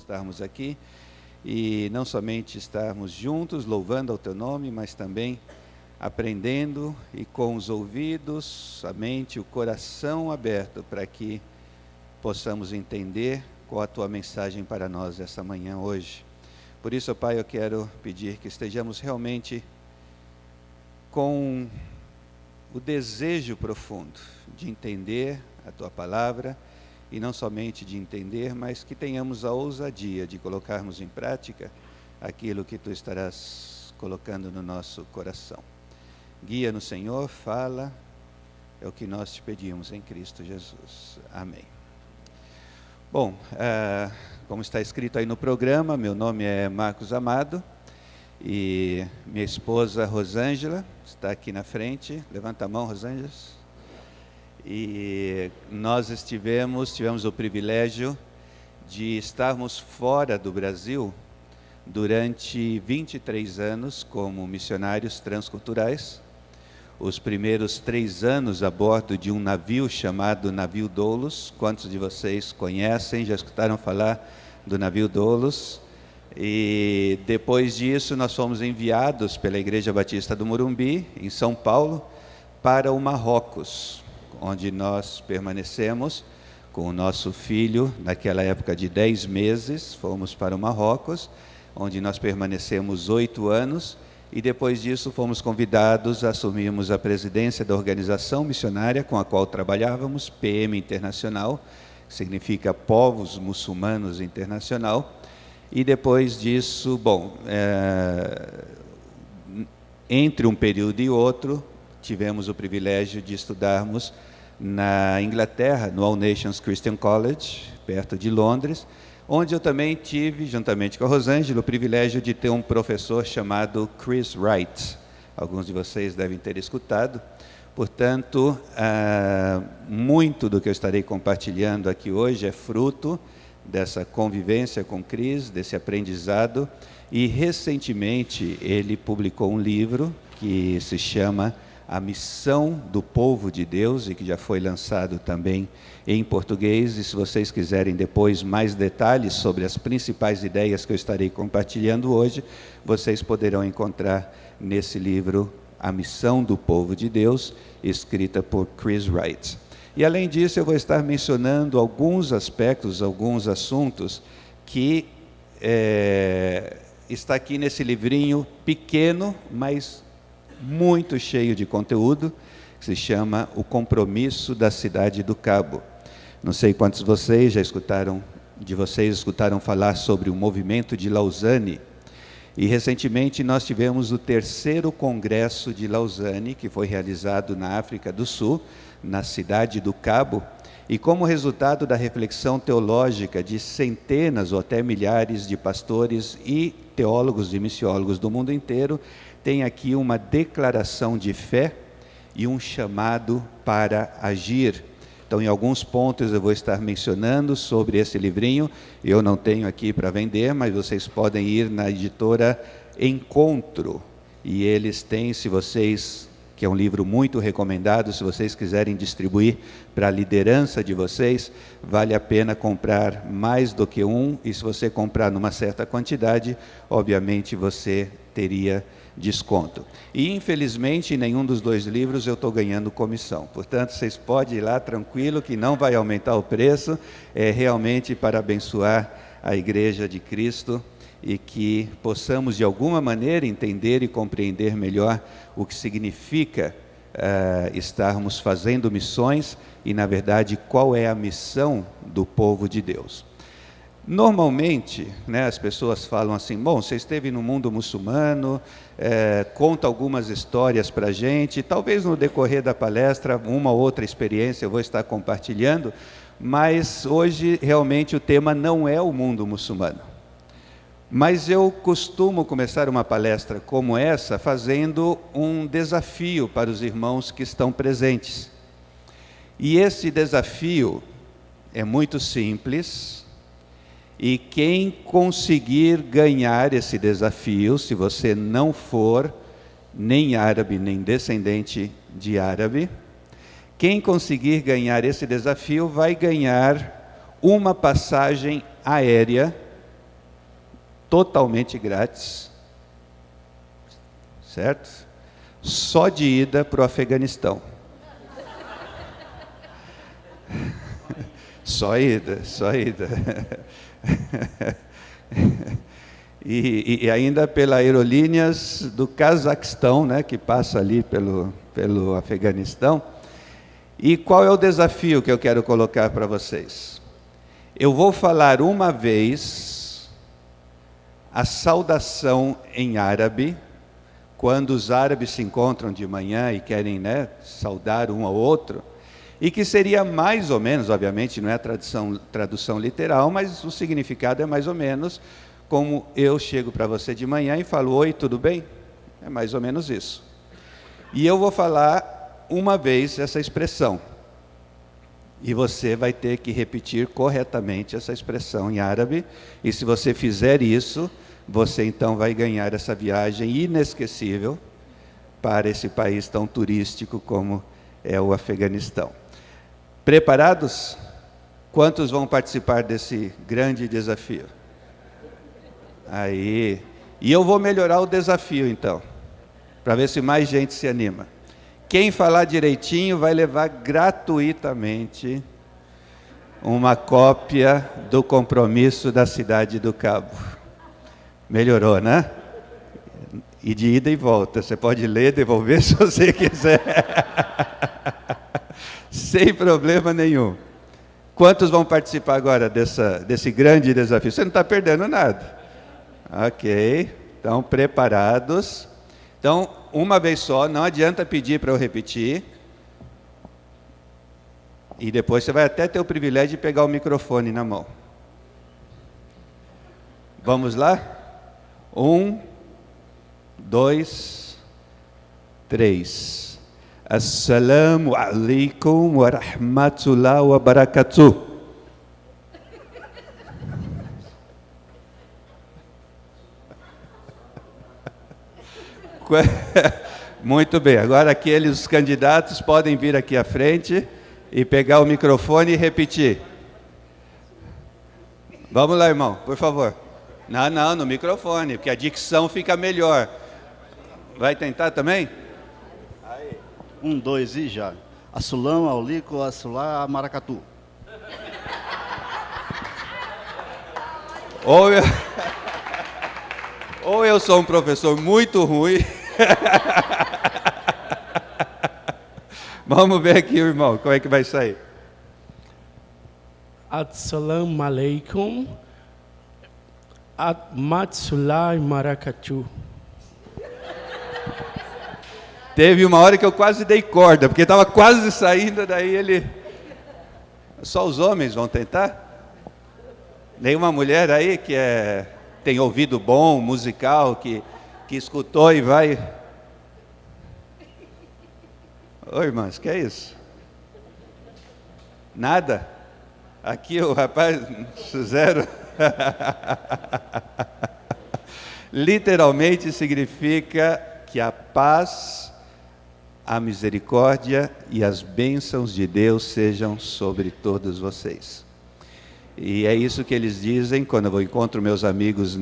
estarmos aqui e não somente estarmos juntos louvando ao Teu nome, mas também aprendendo e com os ouvidos, a mente, o coração aberto para que possamos entender qual a Tua mensagem para nós essa manhã hoje. Por isso, Pai, eu quero pedir que estejamos realmente com o desejo profundo de entender a Tua palavra, e não somente de entender, mas que tenhamos a ousadia de colocarmos em prática aquilo que Tu estarás colocando no nosso coração. Guia no Senhor, fala, é o que nós te pedimos em Cristo Jesus. Amém. Bom, como está escrito aí no programa, meu nome é Marcos Amado e minha esposa Rosângela está aqui na frente. Levanta a mão, Rosângela. E nós tivemos o privilégio de estarmos fora do Brasil durante 23 anos como missionários transculturais. Os primeiros 3 anos a bordo de um navio chamado Navio Doulos. Quantos de vocês conhecem, já escutaram falar do Navio Doulos? E depois disso nós fomos enviados pela Igreja Batista do Morumbi, em São Paulo, para o Marrocos, onde nós permanecemos com o nosso filho, naquela época de 10 meses, fomos para o Marrocos, onde nós permanecemos 8 anos, e depois disso fomos convidados a assumirmos a presidência da organização missionária com a qual trabalhávamos, PM Internacional, que significa Povos Muçulmanos Internacional, e depois disso, entre um período e outro, tivemos o privilégio de estudarmos na Inglaterra, no All Nations Christian College, perto de Londres, onde eu também tive, juntamente com a Rosângela, o privilégio de ter um professor chamado Chris Wright. Alguns de vocês devem ter escutado. Portanto, muito do que eu estarei compartilhando aqui hoje é fruto dessa convivência com Chris, desse aprendizado, e recentemente ele publicou um livro que se chama A Missão do Povo de Deus, e que já foi lançado também em português. E se vocês quiserem depois mais detalhes sobre as principais ideias que eu estarei compartilhando hoje, vocês poderão encontrar nesse livro A Missão do Povo de Deus, escrita por Chris Wright. E além disso, eu vou estar mencionando alguns aspectos, alguns assuntos que está aqui nesse livrinho pequeno, mas muito cheio de conteúdo, que se chama O Compromisso da Cidade do Cabo. Não sei quantos de vocês escutaram falar sobre o movimento de Lausanne. E recentemente nós tivemos o 3º Congresso de Lausanne, que foi realizado na África do Sul, na cidade do Cabo, e como resultado da reflexão teológica de centenas ou até milhares de pastores e teólogos e missiólogos do mundo inteiro, tem aqui uma declaração de fé e um chamado para agir. Então, em alguns pontos eu vou estar mencionando sobre esse livrinho. Eu não tenho aqui para vender, mas vocês podem ir na editora Encontro. E eles têm, que é um livro muito recomendado, se vocês quiserem distribuir para a liderança de vocês, vale a pena comprar mais do que um, e se você comprar numa certa quantidade, obviamente você teria desconto. E infelizmente em nenhum dos 2 livros eu estou ganhando comissão, portanto vocês podem ir lá tranquilo que não vai aumentar o preço, é realmente para abençoar a Igreja de Cristo e que possamos de alguma maneira entender e compreender melhor o que significa estarmos fazendo missões e na verdade qual é a missão do povo de Deus. Normalmente, as pessoas falam assim, bom, você esteve no mundo muçulmano, conta algumas histórias para a gente, talvez no decorrer da palestra, uma ou outra experiência eu vou estar compartilhando, mas hoje realmente o tema não é o mundo muçulmano. Mas eu costumo começar uma palestra como essa fazendo um desafio para os irmãos que estão presentes. E esse desafio é muito simples, e quem conseguir ganhar esse desafio, se você não for nem árabe, nem descendente de árabe, quem conseguir ganhar esse desafio vai ganhar uma passagem aérea totalmente grátis, certo? Só de ida para o Afeganistão. Só ida. E ainda pela Aerolíneas do Cazaquistão, né, que passa ali pelo Afeganistão. E qual é o desafio que eu quero colocar para vocês? Eu vou falar uma vez a saudação em árabe, quando os árabes se encontram de manhã e querem, né, saudar um ao outro, e que seria mais ou menos, obviamente não é a tradução literal, mas o significado é mais ou menos como eu chego para você de manhã e falo, oi, tudo bem? É mais ou menos isso. E eu vou falar uma vez essa expressão. E você vai ter que repetir corretamente essa expressão em árabe. E se você fizer isso, você então vai ganhar essa viagem inesquecível para esse país tão turístico como é o Afeganistão. Preparados? Quantos vão participar desse grande desafio? Aí. E eu vou melhorar o desafio então, para ver se mais gente se anima. Quem falar direitinho vai levar gratuitamente uma cópia do Compromisso da Cidade do Cabo. Melhorou, né? E de ida e volta. Você pode ler, devolver se você quiser. Sem problema nenhum. Quantos vão participar agora desse grande desafio? Você não está perdendo nada. Ok. Então, preparados. Então, uma vez só, não adianta pedir para eu repetir. E depois você vai até ter o privilégio de pegar o microfone na mão. Vamos lá? 1, 2, 3. Assalamu alaikum wa rahmatullahi wa barakatuh. Muito bem, agora aqueles candidatos podem vir aqui à frente e pegar o microfone e repetir. Vamos lá, irmão, por favor. Não, no microfone, porque a dicção fica melhor. Vai tentar também? 1, 2 e já. Assalamu alaikum wa maracatu. Ou eu sou um professor muito ruim. Vamos ver aqui, irmão, como é que vai sair. Assalamu alaikum Matsulai Maracatu. Teve uma hora que eu quase dei corda, porque estava quase saindo, daí ele... Só os homens vão tentar? Nenhuma mulher aí que tem ouvido bom, musical, que escutou e vai... Ô irmãs, que é isso? Nada? Aqui o rapaz, zero. Literalmente significa que a paz, a misericórdia e as bênçãos de Deus sejam sobre todos vocês. E é isso que eles dizem quando eu encontro meus amigos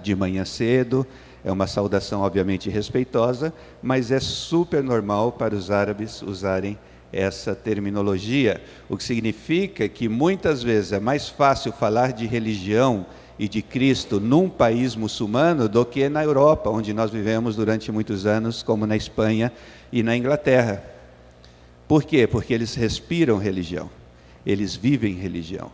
de manhã cedo. É uma saudação obviamente respeitosa, mas é super normal para os árabes usarem essa terminologia, o que significa que muitas vezes é mais fácil falar de religião e de Cristo num país muçulmano do que na Europa, onde nós vivemos durante muitos anos, como na Espanha e na Inglaterra. Por quê? Porque eles respiram religião, eles vivem religião.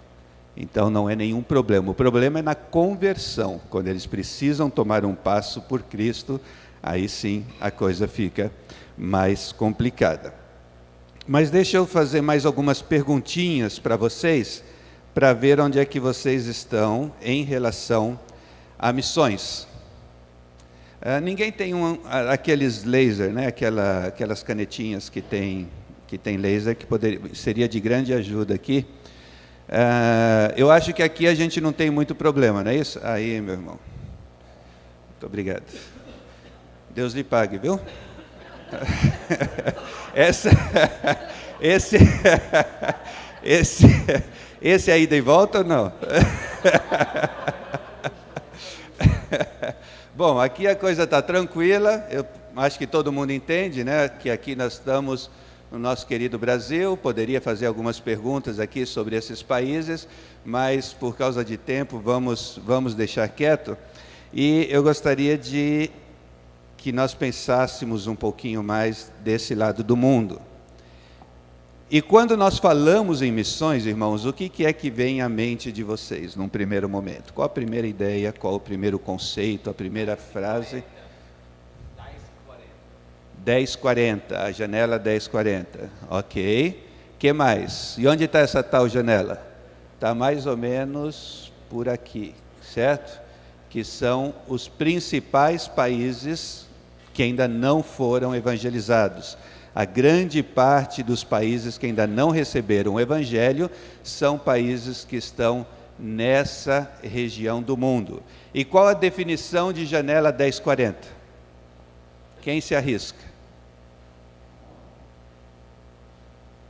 Então não é nenhum problema. O problema é na conversão, quando eles precisam tomar um passo por Cristo, aí sim a coisa fica mais complicada. Mas deixa eu fazer mais algumas perguntinhas para vocês, para ver onde é que vocês estão em relação a missões. Ninguém tem aqueles laser, né? Aquelas canetinhas que tem laser, que seria de grande ajuda aqui. Eu acho que aqui a gente não tem muito problema, não é isso? Aí, meu irmão. Muito obrigado. Deus lhe pague, viu? Esse é ida e volta ou não? Bom, aqui a coisa está tranquila, eu acho que todo mundo entende, né, que aqui nós estamos no nosso querido Brasil. Poderia fazer algumas perguntas aqui sobre esses países, mas por causa de tempo vamos deixar quieto. E eu gostaria de que nós pensássemos um pouquinho mais desse lado do mundo. E quando nós falamos em missões, irmãos, o que é que vem à mente de vocês num primeiro momento? Qual a primeira ideia, qual o primeiro conceito, a primeira frase? 1040, a janela 1040, ok. Que mais? E onde está essa tal janela? Está mais ou menos por aqui, certo? Que são os principais países que ainda não foram evangelizados. A grande parte dos países que ainda não receberam o Evangelho são países que estão nessa região do mundo. E qual a definição de janela 1040? Quem se arrisca?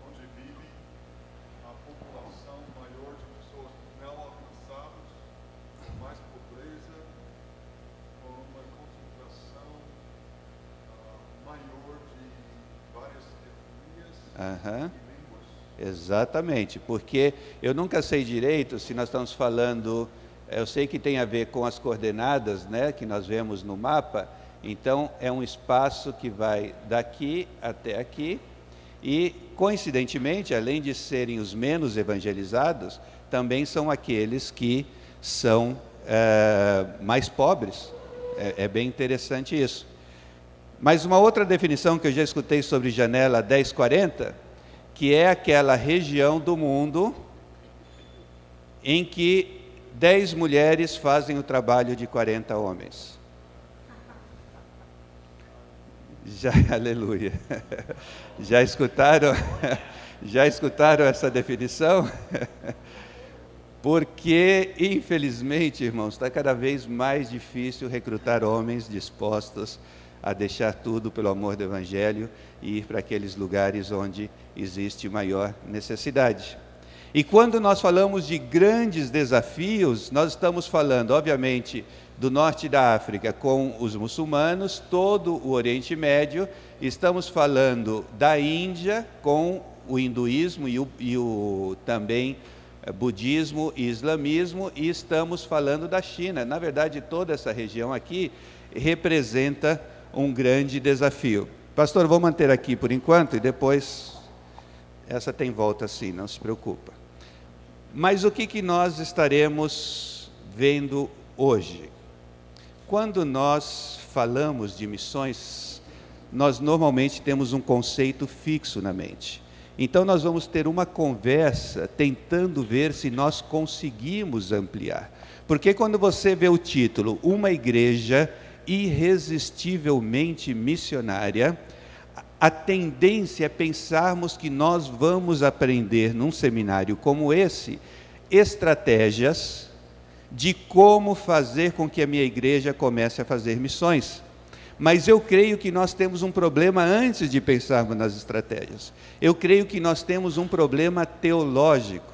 Onde vive a população maior de pessoas não alcançadas, com mais pobreza, com uma concentração maior de várias etnias e línguas. Exatamente, porque eu nunca sei direito se nós estamos falando, eu sei que tem a ver com as coordenadas, né, que nós vemos no mapa. Então é um espaço que vai daqui até aqui, e coincidentemente, além de serem os menos evangelizados, também são aqueles que são mais pobres. É bem interessante isso. Mas uma outra definição que eu já escutei sobre janela 1040, que é aquela região do mundo em que 10 mulheres fazem o trabalho de 40 homens. Aleluia. Já escutaram essa definição? Porque, infelizmente, irmãos, está cada vez mais difícil recrutar homens dispostos a deixar tudo pelo amor do Evangelho e ir para aqueles lugares onde existe maior necessidade. E quando nós falamos de grandes desafios, nós estamos falando, obviamente, do norte da África com os muçulmanos, todo o Oriente Médio, estamos falando da Índia com o hinduísmo e o também budismo e islamismo, e estamos falando da China. Na verdade, toda essa região aqui representa um grande desafio. Pastor, vou manter aqui por enquanto e depois essa tem volta sim, não se preocupa. Mas o que nós estaremos vendo hoje? Quando nós falamos de missões, nós normalmente temos um conceito fixo na mente. Então nós vamos ter uma conversa tentando ver se nós conseguimos ampliar. Porque quando você vê o título, Uma Igreja Irresistivelmente Missionária, a tendência é pensarmos que nós vamos aprender num seminário como esse, estratégias de como fazer com que a minha igreja comece a fazer missões. Mas eu creio que nós temos um problema antes de pensarmos nas estratégias. Eu creio que nós temos um problema teológico.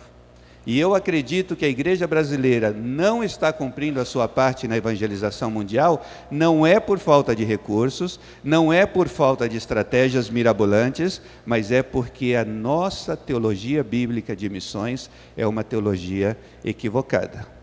E eu acredito que a igreja brasileira não está cumprindo a sua parte na evangelização mundial, não é por falta de recursos, não é por falta de estratégias mirabolantes, mas é porque a nossa teologia bíblica de missões é uma teologia equivocada.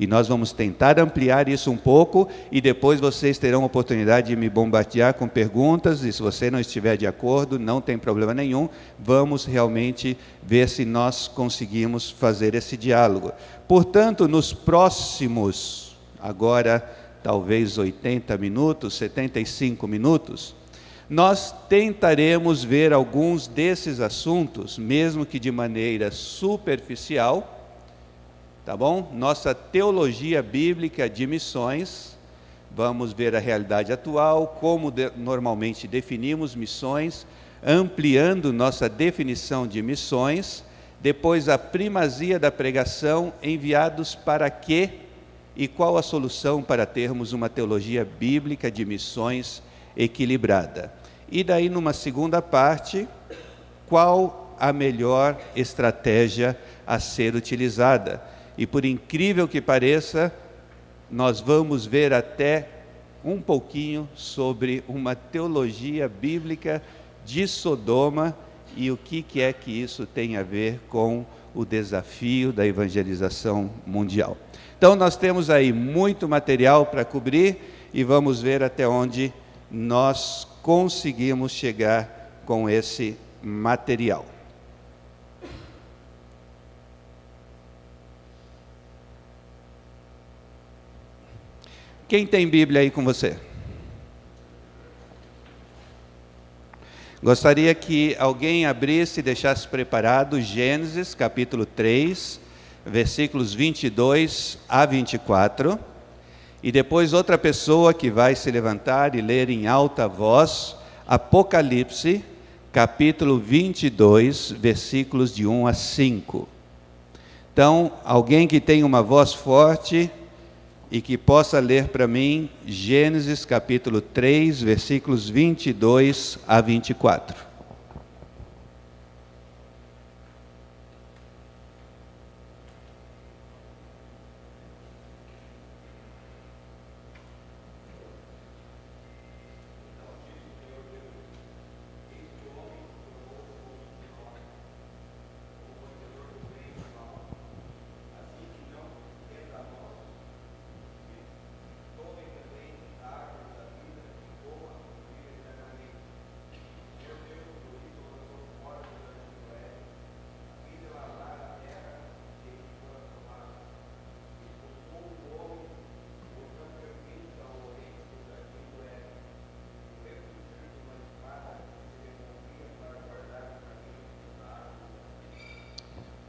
E nós vamos tentar ampliar isso um pouco, e depois vocês terão a oportunidade de me bombardear com perguntas, e se você não estiver de acordo, não tem problema nenhum, vamos realmente ver se nós conseguimos fazer esse diálogo. Portanto, nos próximos, agora talvez 80 minutos, 75 minutos, nós tentaremos ver alguns desses assuntos, mesmo que de maneira superficial, tá bom? Nossa teologia bíblica de missões, vamos ver a realidade atual, como normalmente definimos missões, ampliando nossa definição de missões, depois a primazia da pregação, enviados para quê e qual a solução para termos uma teologia bíblica de missões equilibrada. E daí, numa segunda parte, qual a melhor estratégia a ser utilizada. E por incrível que pareça, nós vamos ver até um pouquinho sobre uma teologia bíblica de Sodoma e o que é que isso tem a ver com o desafio da evangelização mundial. Então nós temos aí muito material para cobrir e vamos ver até onde nós conseguimos chegar com esse material. Quem tem Bíblia aí com você? Gostaria que alguém abrisse e deixasse preparado Gênesis capítulo 3, versículos 22 a 24. E depois outra pessoa que vai se levantar e ler em alta voz Apocalipse, capítulo 22, versículos de 1 a 5. Então, alguém que tem uma voz forte e que possa ler para mim Gênesis capítulo 3, versículos 22 a 24.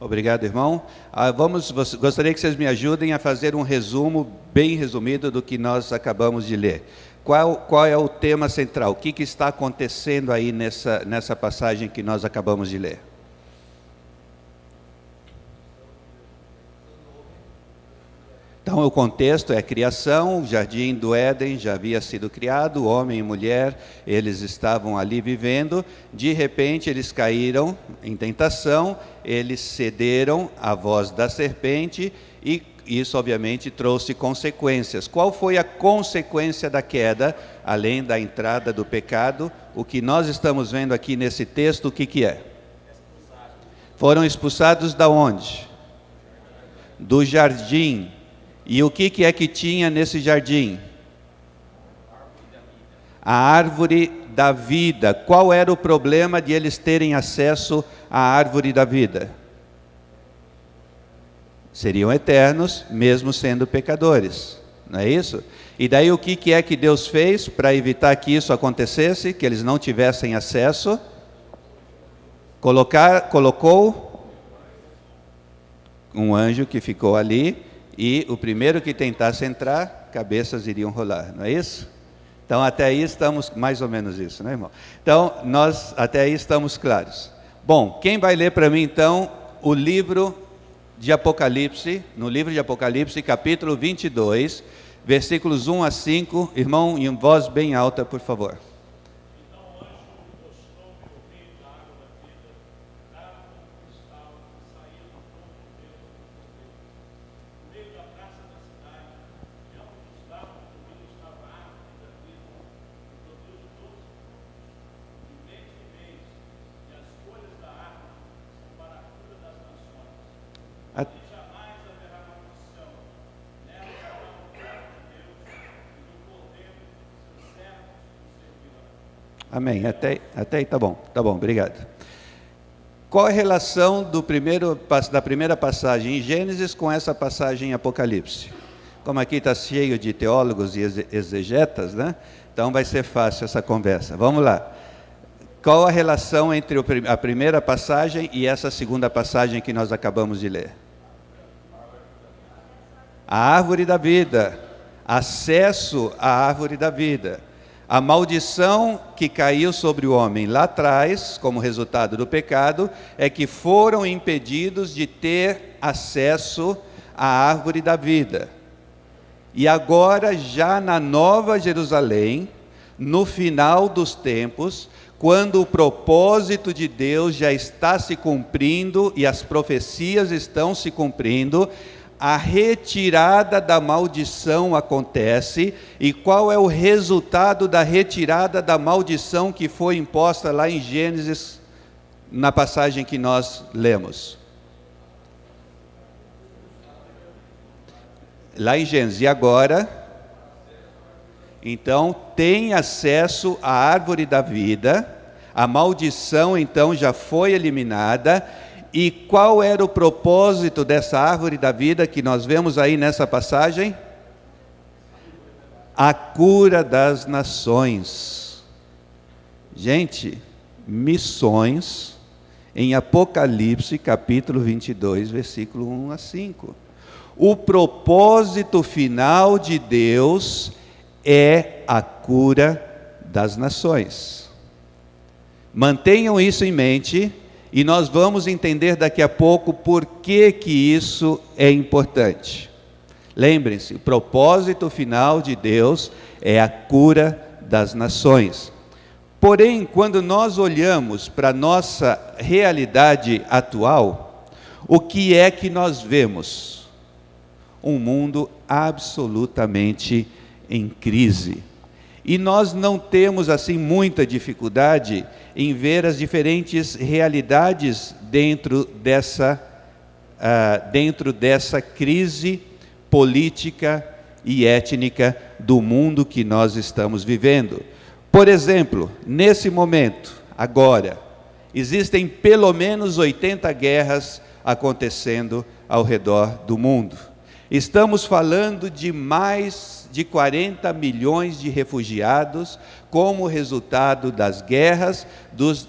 Obrigado, irmão. Gostaria que vocês me ajudem a fazer um resumo, bem resumido, do que nós acabamos de ler. Qual é o tema central? O que está acontecendo aí nessa passagem que nós acabamos de ler? Então, o contexto é a criação, o jardim do Éden já havia sido criado, homem e mulher, eles estavam ali vivendo, de repente eles caíram em tentação, eles cederam à voz da serpente e isso obviamente trouxe consequências. Qual foi a consequência da queda, além da entrada do pecado? O que nós estamos vendo aqui nesse texto, o que é? Foram expulsados da onde? Do jardim. E o que é que tinha nesse jardim? A árvore da vida. Qual era o problema de eles terem acesso à árvore da vida? Seriam eternos, mesmo sendo pecadores. Não é isso? E daí o que é que Deus fez para evitar que isso acontecesse, que eles não tivessem acesso? Colocou um anjo que ficou ali. E o primeiro que tentasse entrar, cabeças iriam rolar, não é isso? Então, até aí estamos, mais ou menos isso, né, irmão? Então, até aí estamos claros. Bom, quem vai ler para mim, então, o livro de Apocalipse, no livro de Apocalipse, capítulo 22, versículos 1 a 5, irmão, em voz bem alta, por favor. Amém, até aí tá bom, obrigado. Qual é a relação da primeira passagem em Gênesis com essa passagem em Apocalipse? Como aqui está cheio de teólogos e exegetas, né? Então vai ser fácil essa conversa. Vamos lá. Qual a relação entre a primeira passagem e essa segunda passagem que nós acabamos de ler? A árvore da vida, acesso à árvore da vida. A maldição que caiu sobre o homem lá atrás, como resultado do pecado, é que foram impedidos de ter acesso à árvore da vida. E agora, já na Nova Jerusalém, no final dos tempos, quando o propósito de Deus já está se cumprindo e as profecias estão se cumprindo, a retirada da maldição acontece. E qual é o resultado da retirada da maldição que foi imposta lá em Gênesis, na passagem que nós lemos? Lá em Gênesis, e agora? Então, tem acesso à árvore da vida, a maldição então já foi eliminada. E qual era o propósito dessa árvore da vida que nós vemos aí nessa passagem? A cura das nações. Gente, missões em Apocalipse capítulo 22, versículo 1 a 5. O propósito final de Deus é a cura das nações. Mantenham isso em mente. E nós vamos entender daqui a pouco por que isso é importante. Lembrem-se, o propósito final de Deus é a cura das nações. Porém, quando nós olhamos para a nossa realidade atual, o que é que nós vemos? Um mundo absolutamente em crise. E nós não temos assim muita dificuldade em ver as diferentes realidades dentro dessa crise política e étnica do mundo que nós estamos vivendo. Por exemplo, nesse momento, agora, existem pelo menos 80 guerras acontecendo ao redor do mundo. Estamos falando de mais de 40 milhões de refugiados como resultado das guerras,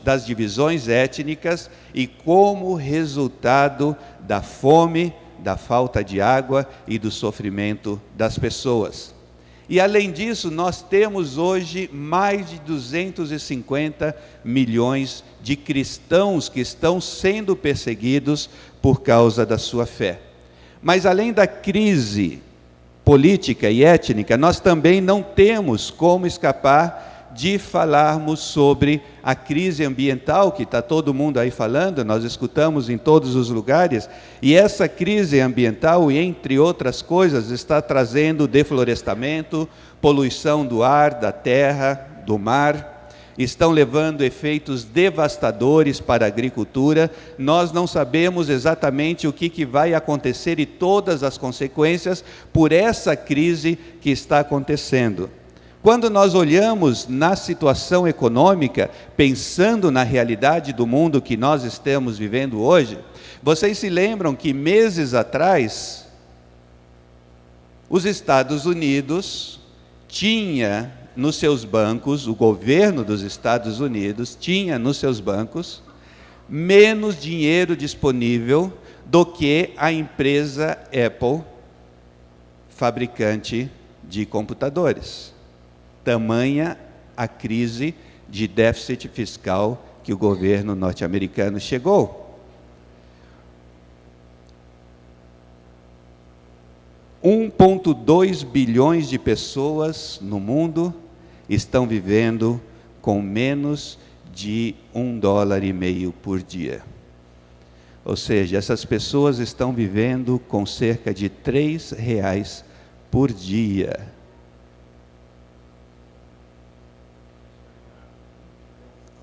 das divisões étnicas e como resultado da fome, da falta de água e do sofrimento das pessoas. E além disso, nós temos hoje mais de 250 milhões de cristãos que estão sendo perseguidos por causa da sua fé. Mas além da crise política e étnica, nós também não temos como escapar de falarmos sobre a crise ambiental, que está todo mundo aí falando, nós escutamos em todos os lugares, e essa crise ambiental, entre outras coisas, está trazendo deflorestamento, poluição do ar, da terra, do mar, estão levando efeitos devastadores para a agricultura. Nós não sabemos exatamente o que vai acontecer e todas as consequências por essa crise que está acontecendo. Quando nós olhamos na situação econômica, pensando na realidade do mundo que nós estamos vivendo hoje, vocês se lembram que meses atrás, os Estados Unidos tinha nos seus bancos, o governo dos Estados Unidos tinha nos seus bancos menos dinheiro disponível do que a empresa Apple, fabricante de computadores. Tamanha a crise de déficit fiscal que o governo norte-americano chegou. 1,2 bilhões de pessoas no mundo estão vivendo com menos de $1,50 por dia. Ou seja, essas pessoas estão vivendo com cerca de R$3 por dia.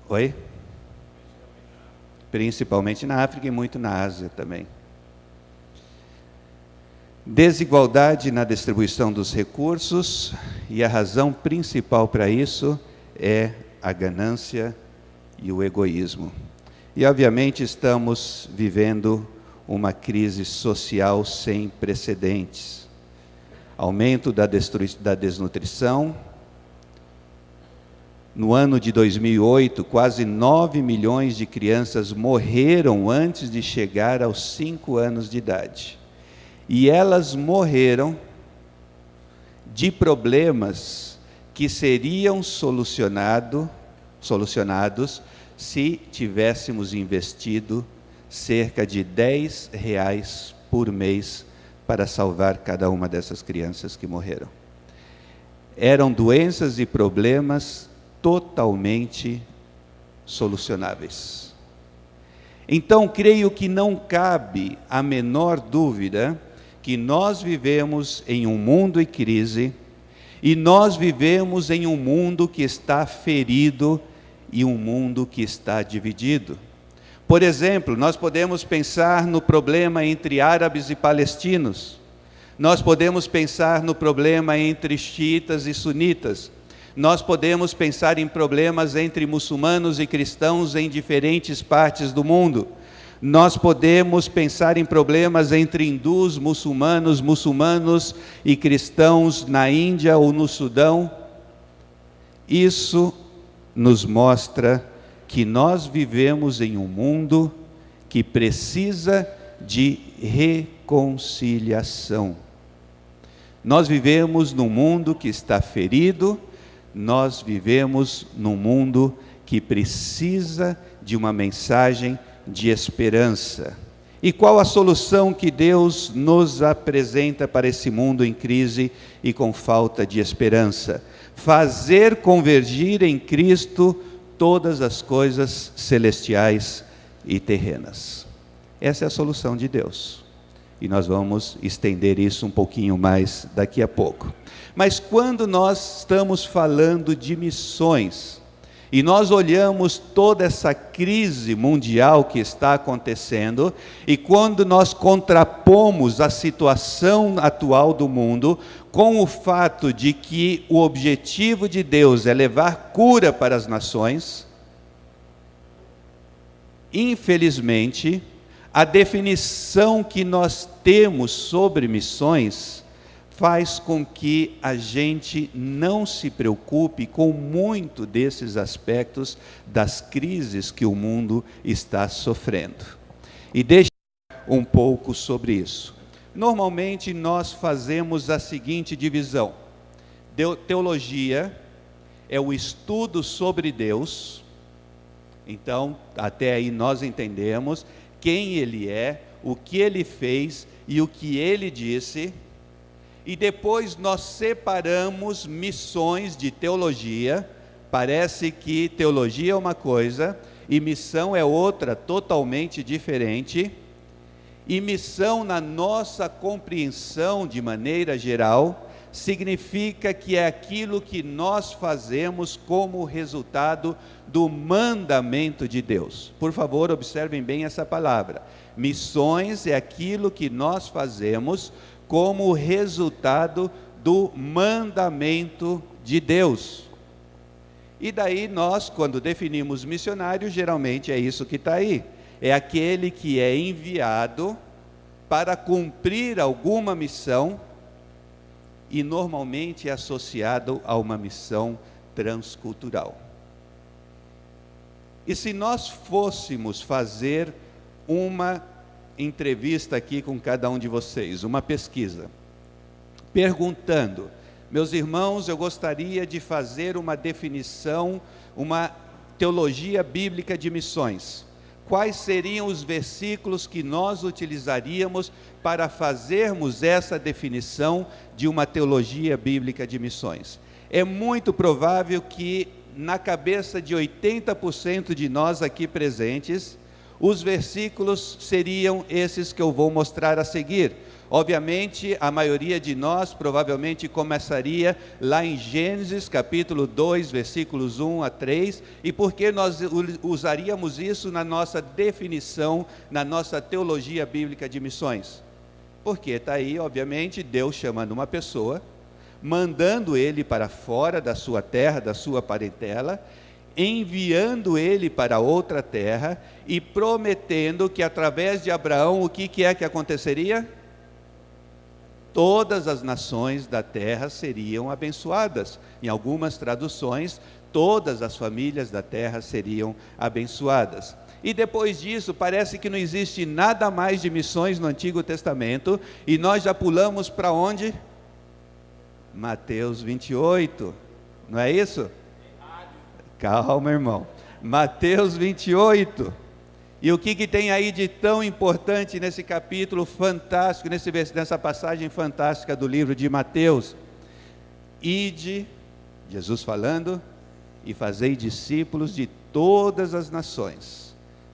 Oi? Principalmente na África e muito na Ásia também. Desigualdade na distribuição dos recursos, e a razão principal para isso é a ganância e o egoísmo. E obviamente estamos vivendo uma crise social sem precedentes. Aumento da desnutrição. No ano de 2008, quase 9 milhões de crianças morreram antes de chegar aos 5 anos de idade. E elas morreram de problemas que seriam solucionados se tivéssemos investido cerca de R$10 por mês para salvar cada uma dessas crianças que morreram. Eram doenças e problemas totalmente solucionáveis. Então, creio que não cabe a menor dúvida que nós vivemos em um mundo em crise, e nós vivemos em um mundo que está ferido e um mundo que está dividido. Por exemplo, nós podemos pensar no problema entre árabes e palestinos, nós podemos pensar no problema entre xiitas e sunitas, nós podemos pensar em problemas entre muçulmanos e cristãos em diferentes partes do mundo, nós podemos pensar em problemas entre hindus, muçulmanos e cristãos na Índia ou no Sudão. Isso nos mostra que nós vivemos em um mundo que precisa de reconciliação. Nós vivemos num mundo que está ferido, nós vivemos num mundo que precisa de uma mensagem de esperança. E qual a solução que Deus nos apresenta para esse mundo em crise e com falta de esperança? Fazer convergir em Cristo todas as coisas celestiais e terrenas. Essa é a solução de Deus. E nós vamos estender isso um pouquinho mais daqui a pouco. Mas quando nós estamos falando de missões, e nós olhamos toda essa crise mundial que está acontecendo, e quando nós contrapomos a situação atual do mundo com o fato de que o objetivo de Deus é levar cura para as nações, infelizmente, a definição que nós temos sobre missões faz com que a gente não se preocupe com muito desses aspectos das crises que o mundo está sofrendo. E deixa um pouco sobre isso. Normalmente nós fazemos a seguinte divisão: teologia é o estudo sobre Deus. Então, até aí nós entendemos quem Ele é, o que Ele fez e o que Ele disse. E depois nós separamos missões de teologia. Parece que teologia é uma coisa e missão é outra, totalmente diferente. E missão, na nossa compreensão de maneira geral, significa que é aquilo que nós fazemos como resultado do mandamento de Deus. Por favor, observem bem essa palavra. Missões é aquilo que nós fazemos como resultado do mandamento de Deus. E daí nós, quando definimos missionário, geralmente é isso que está aí. É aquele que é enviado para cumprir alguma missão, e normalmente é associado a uma missão transcultural. E se nós fôssemos fazer uma entrevista aqui com cada um de vocês, uma pesquisa, perguntando: meus irmãos, eu gostaria de fazer uma definição, uma teologia bíblica de missões. Quais seriam os versículos que nós utilizaríamos para fazermos essa definição de uma teologia bíblica de missões? É muito provável que na cabeça de 80% de nós aqui presentes, os versículos seriam esses que eu vou mostrar a seguir. Obviamente, a maioria de nós provavelmente começaria lá em Gênesis, capítulo 2, versículos 1 a 3, e por que nós usaríamos isso na nossa definição, na nossa teologia bíblica de missões? Porque está aí, obviamente, Deus chamando uma pessoa, mandando ele para fora da sua terra, da sua parentela, enviando ele para outra terra e prometendo que através de Abraão, o que é que aconteceria? Todas as nações da terra seriam abençoadas. Em algumas traduções, todas as famílias da terra seriam abençoadas. E depois disso, parece que não existe nada mais de missões no Antigo Testamento, e nós já pulamos para onde? Mateus 28, não é isso? Calma, irmão. Mateus 28. E o que tem aí de tão importante nesse capítulo fantástico, nessa passagem fantástica do livro de Mateus? Ide, Jesus falando, e fazei discípulos de todas as nações,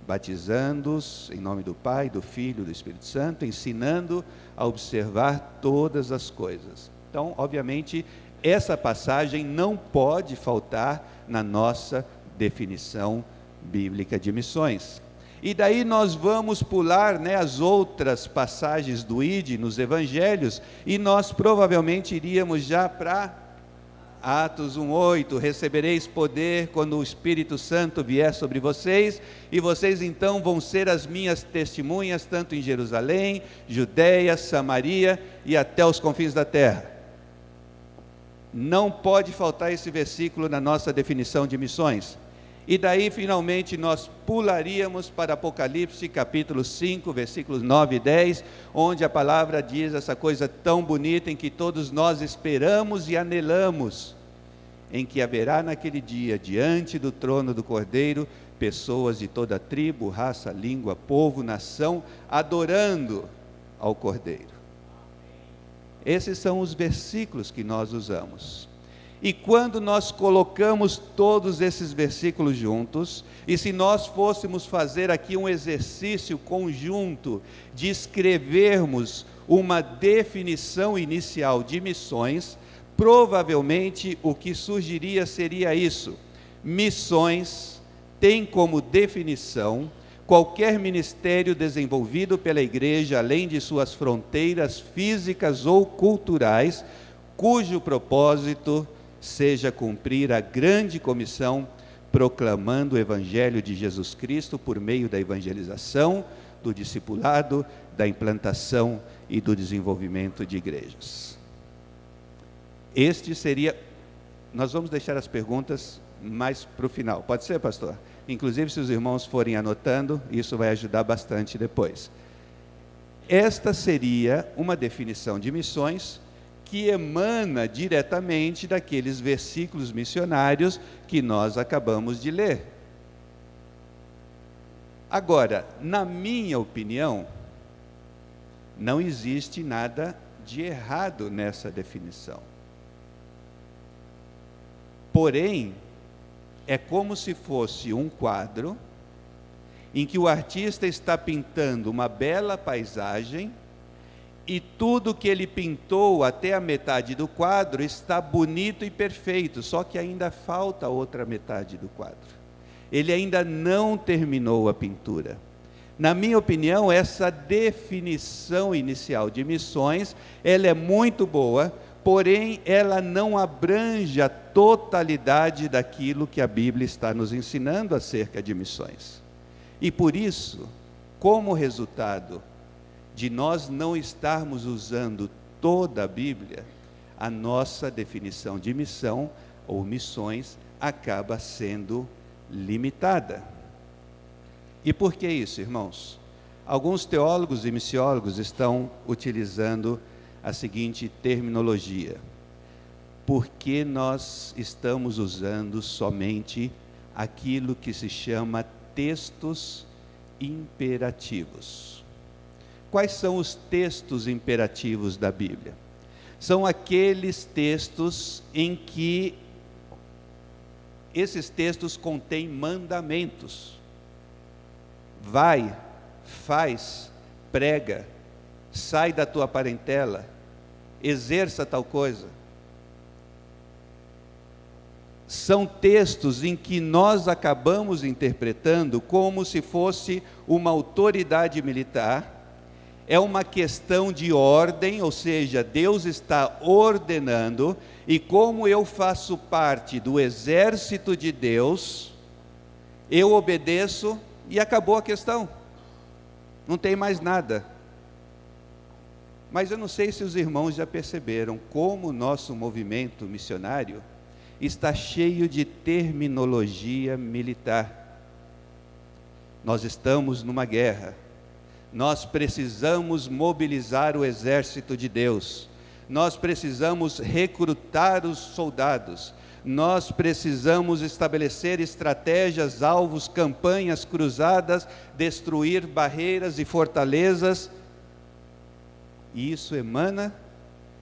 batizando-os em nome do Pai, do Filho e do Espírito Santo, ensinando a observar todas as coisas. Então, obviamente, essa passagem não pode faltar na nossa definição bíblica de missões. E daí nós vamos pular, as outras passagens do ID nos evangelhos, e nós provavelmente iríamos já para Atos 1:8, recebereis poder quando o Espírito Santo vier sobre vocês, e vocês então vão ser as minhas testemunhas, tanto em Jerusalém, Judeia, Samaria e até os confins da terra. Não pode faltar esse versículo na nossa definição de missões. E daí, finalmente, nós pularíamos para Apocalipse, capítulo 5, versículos 9 e 10, onde a palavra diz essa coisa tão bonita em que todos nós esperamos e anelamos, em que haverá naquele dia, diante do trono do Cordeiro, pessoas de toda tribo, raça, língua, povo, nação, adorando ao Cordeiro. Esses são os versículos que nós usamos. E quando nós colocamos todos esses versículos juntos, e se nós fôssemos fazer aqui um exercício conjunto de escrevermos uma definição inicial de missões, provavelmente o que surgiria seria isso: missões tem como definição qualquer ministério desenvolvido pela igreja além de suas fronteiras físicas ou culturais, cujo propósito seja cumprir a grande comissão, proclamando o Evangelho de Jesus Cristo por meio da evangelização, do discipulado, da implantação e do desenvolvimento de igrejas. Este seria... Nós vamos deixar as perguntas mais para o final. Pode ser, pastor? Inclusive, se os irmãos forem anotando, isso vai ajudar bastante depois. Esta seria uma definição de missões que emana diretamente daqueles versículos missionários que nós acabamos de ler. Agora, na minha opinião, não existe nada de errado nessa definição. Porém, é como se fosse um quadro em que o artista está pintando uma bela paisagem e tudo que ele pintou até a metade do quadro está bonito e perfeito, só que ainda falta a outra metade do quadro. Ele ainda não terminou a pintura. Na minha opinião, essa definição inicial de missões, ela é muito boa, porém ela não abrange a totalidade daquilo que a Bíblia está nos ensinando acerca de missões. E por isso, como resultado de nós não estarmos usando toda a Bíblia, a nossa definição de missão ou missões acaba sendo limitada. E por que isso, irmãos? Alguns teólogos e missiólogos estão utilizando a seguinte terminologia: porque nós estamos usando somente aquilo que se chama textos imperativos. Quais são os textos imperativos da Bíblia? São aqueles textos em que esses textos contêm mandamentos. Vai, faz, prega, sai da tua parentela, exerça tal coisa. São textos em que nós acabamos interpretando como se fosse uma autoridade militar. É uma questão de ordem, ou seja, Deus está ordenando, e como eu faço parte do exército de Deus, eu obedeço e acabou a questão. Não tem mais nada. Mas eu não sei se os irmãos já perceberam como o nosso movimento missionário está cheio de terminologia militar. Nós estamos numa guerra. Nós precisamos mobilizar o exército de Deus. Nós precisamos recrutar os soldados. Nós precisamos estabelecer estratégias, alvos, campanhas cruzadas, destruir barreiras e fortalezas. E isso emana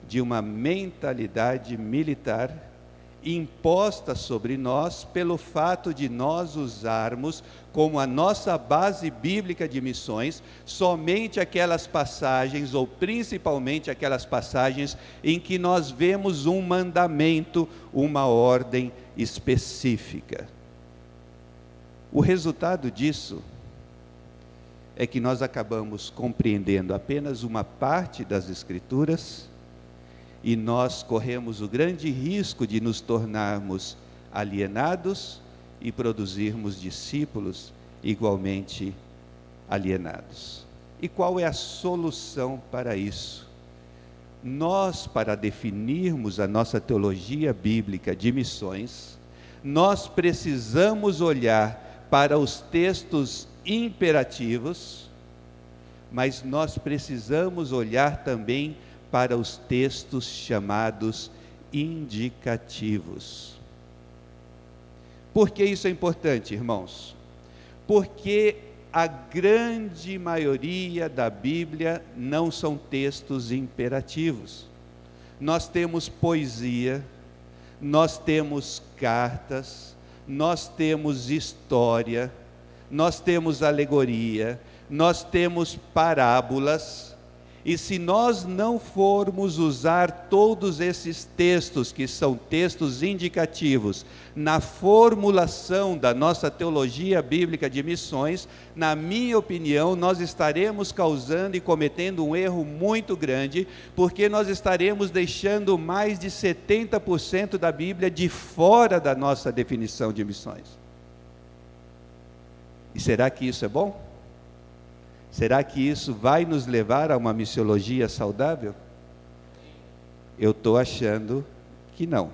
de uma mentalidade militar imposta sobre nós pelo fato de nós usarmos como a nossa base bíblica de missões somente aquelas passagens, ou principalmente aquelas passagens em que nós vemos um mandamento, uma ordem específica. O resultado disso é que nós acabamos compreendendo apenas uma parte das Escrituras, e nós corremos o grande risco de nos tornarmos alienados e produzirmos discípulos igualmente alienados. E qual é a solução para isso? Nós, para definirmos a nossa teologia bíblica de missões, nós precisamos olhar para os textos imperativos, mas nós precisamos olhar também para os textos chamados indicativos. Por que isso é importante, irmãos? Porque a grande maioria da Bíblia não são textos imperativos. Nós temos poesia, nós temos cartas, nós temos história, nós temos alegoria, nós temos parábolas. E se nós não formos usar todos esses textos, que são textos indicativos, na formulação da nossa teologia bíblica de missões, na minha opinião, nós estaremos causando e cometendo um erro muito grande, porque nós estaremos deixando mais de 70% da Bíblia de fora da nossa definição de missões. E será que isso é bom? Será que isso vai nos levar a uma missiologia saudável? Eu estou achando que não.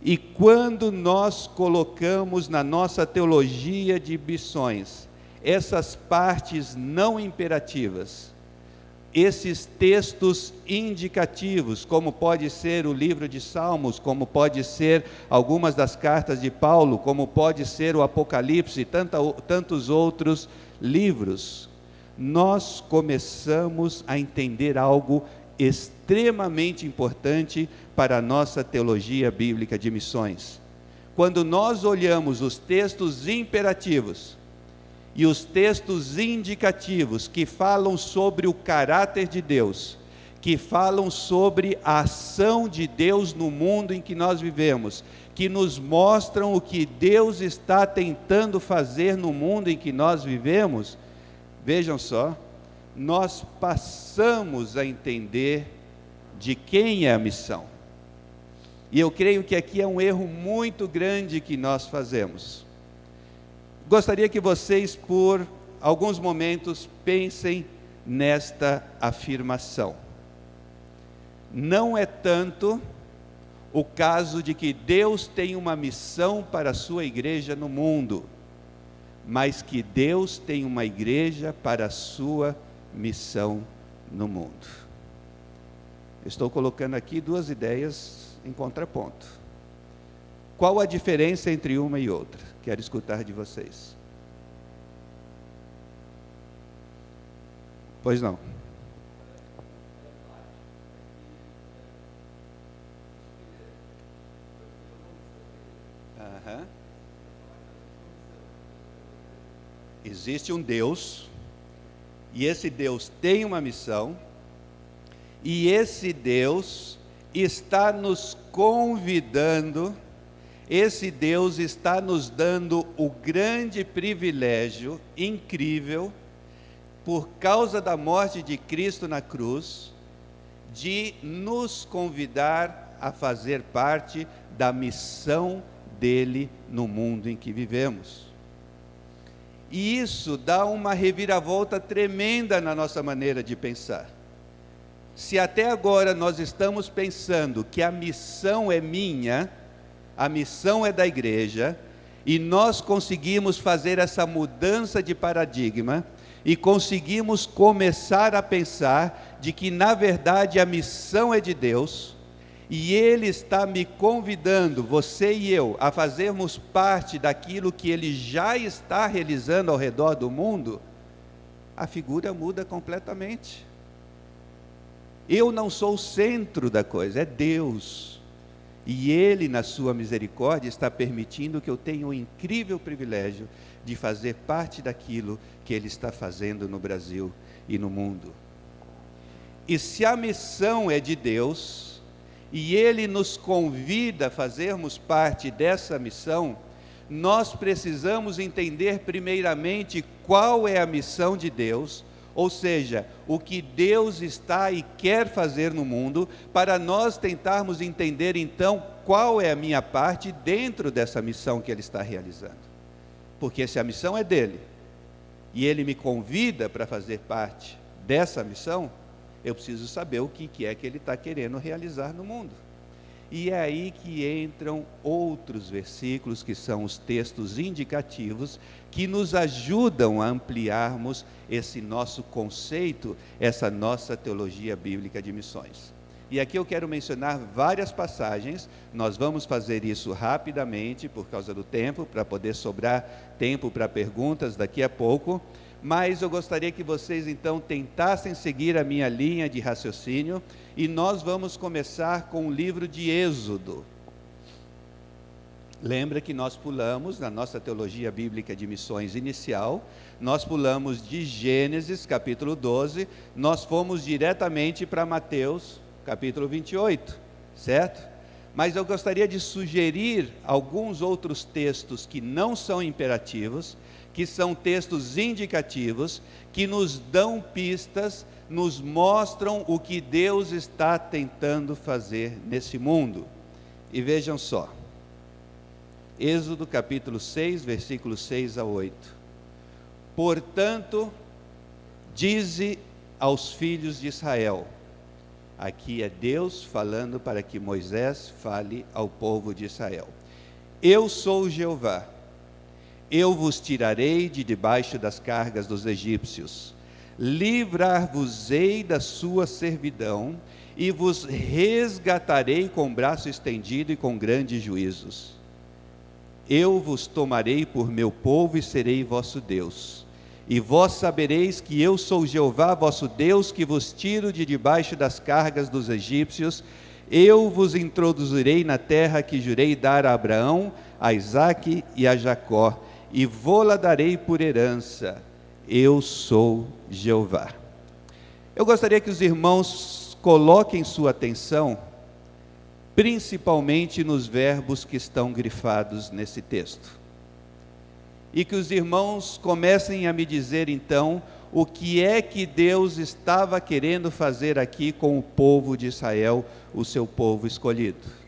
E quando nós colocamos na nossa teologia de missões essas partes não imperativas, esses textos indicativos, como pode ser o livro de Salmos, como pode ser algumas das cartas de Paulo, como pode ser o Apocalipse e tantos outros livros, nós começamos a entender algo extremamente importante para a nossa teologia bíblica de missões. Quando nós olhamos os textos imperativos e os textos indicativos que falam sobre o caráter de Deus, que falam sobre a ação de Deus no mundo em que nós vivemos, que nos mostram o que Deus está tentando fazer no mundo em que nós vivemos, vejam só, nós passamos a entender de quem é a missão. E eu creio que aqui é um erro muito grande que nós fazemos. Gostaria que vocês, por alguns momentos, pensem nesta afirmação. Não é tanto o caso de que Deus tem uma missão para a sua igreja no mundo, mas que Deus tem uma igreja para a sua missão no mundo. Estou colocando aqui duas ideias em contraponto. Qual a diferença entre uma e outra? Quero escutar de vocês. Pois não. Existe um Deus, e esse Deus tem uma missão, e esse Deus está nos convidando, esse Deus está nos dando o grande privilégio, incrível, por causa da morte de Cristo na cruz, de nos convidar a fazer parte da missão dele no mundo em que vivemos. E isso dá uma reviravolta tremenda na nossa maneira de pensar. Se até agora nós estamos pensando que a missão é minha, a missão é da igreja, e nós conseguimos fazer essa mudança de paradigma, e conseguimos começar a pensar de que na verdade a missão é de Deus, e Ele está me convidando, você e eu, a fazermos parte daquilo que Ele já está realizando ao redor do mundo, a figura muda completamente. Eu não sou o centro da coisa, é Deus. E Ele, na sua misericórdia, está permitindo que eu tenha o incrível privilégio de fazer parte daquilo que Ele está fazendo no Brasil e no mundo. E se a missão é de Deus, e Ele nos convida a fazermos parte dessa missão, nós precisamos entender primeiramente qual é a missão de Deus, ou seja, o que Deus está e quer fazer no mundo, para nós tentarmos entender então qual é a minha parte dentro dessa missão que Ele está realizando. Porque se a missão é dEle, e Ele me convida para fazer parte dessa missão, eu preciso saber o que é que Ele está querendo realizar no mundo. E é aí que entram outros versículos, que são os textos indicativos, que nos ajudam a ampliarmos esse nosso conceito, essa nossa teologia bíblica de missões. E aqui eu quero mencionar várias passagens. Nós vamos fazer isso rapidamente, por causa do tempo, para poder sobrar tempo para perguntas daqui a pouco. Mas eu gostaria que vocês então tentassem seguir a minha linha de raciocínio, e nós vamos começar com o livro de Êxodo. Lembra que nós pulamos, na nossa teologia bíblica de missões inicial, nós pulamos de Gênesis, capítulo 12, nós fomos diretamente para Mateus, capítulo 28, certo? Mas eu gostaria de sugerir alguns outros textos que não são imperativos, que são textos indicativos, que nos dão pistas, nos mostram o que Deus está tentando fazer nesse mundo. E vejam só, Êxodo capítulo 6, versículos 6 a 8. Portanto, dize aos filhos de Israel, aqui é Deus falando para que Moisés fale ao povo de Israel. Eu sou Jeová, eu vos tirarei de debaixo das cargas dos egípcios, livrar-vos-ei da sua servidão, e vos resgatarei com braço estendido e com grandes juízos. Eu vos tomarei por meu povo e serei vosso Deus. E vós sabereis que eu sou Jeová, vosso Deus, que vos tiro de debaixo das cargas dos egípcios. Eu vos introduzirei na terra que jurei dar a Abraão, a Isaque e a Jacó, e vô-la darei por herança. Eu sou Jeová. Eu gostaria que os irmãos coloquem sua atenção, principalmente nos verbos que estão grifados nesse texto. E que os irmãos comecem a me dizer então, o que é que Deus estava querendo fazer aqui com o povo de Israel, o seu povo escolhido.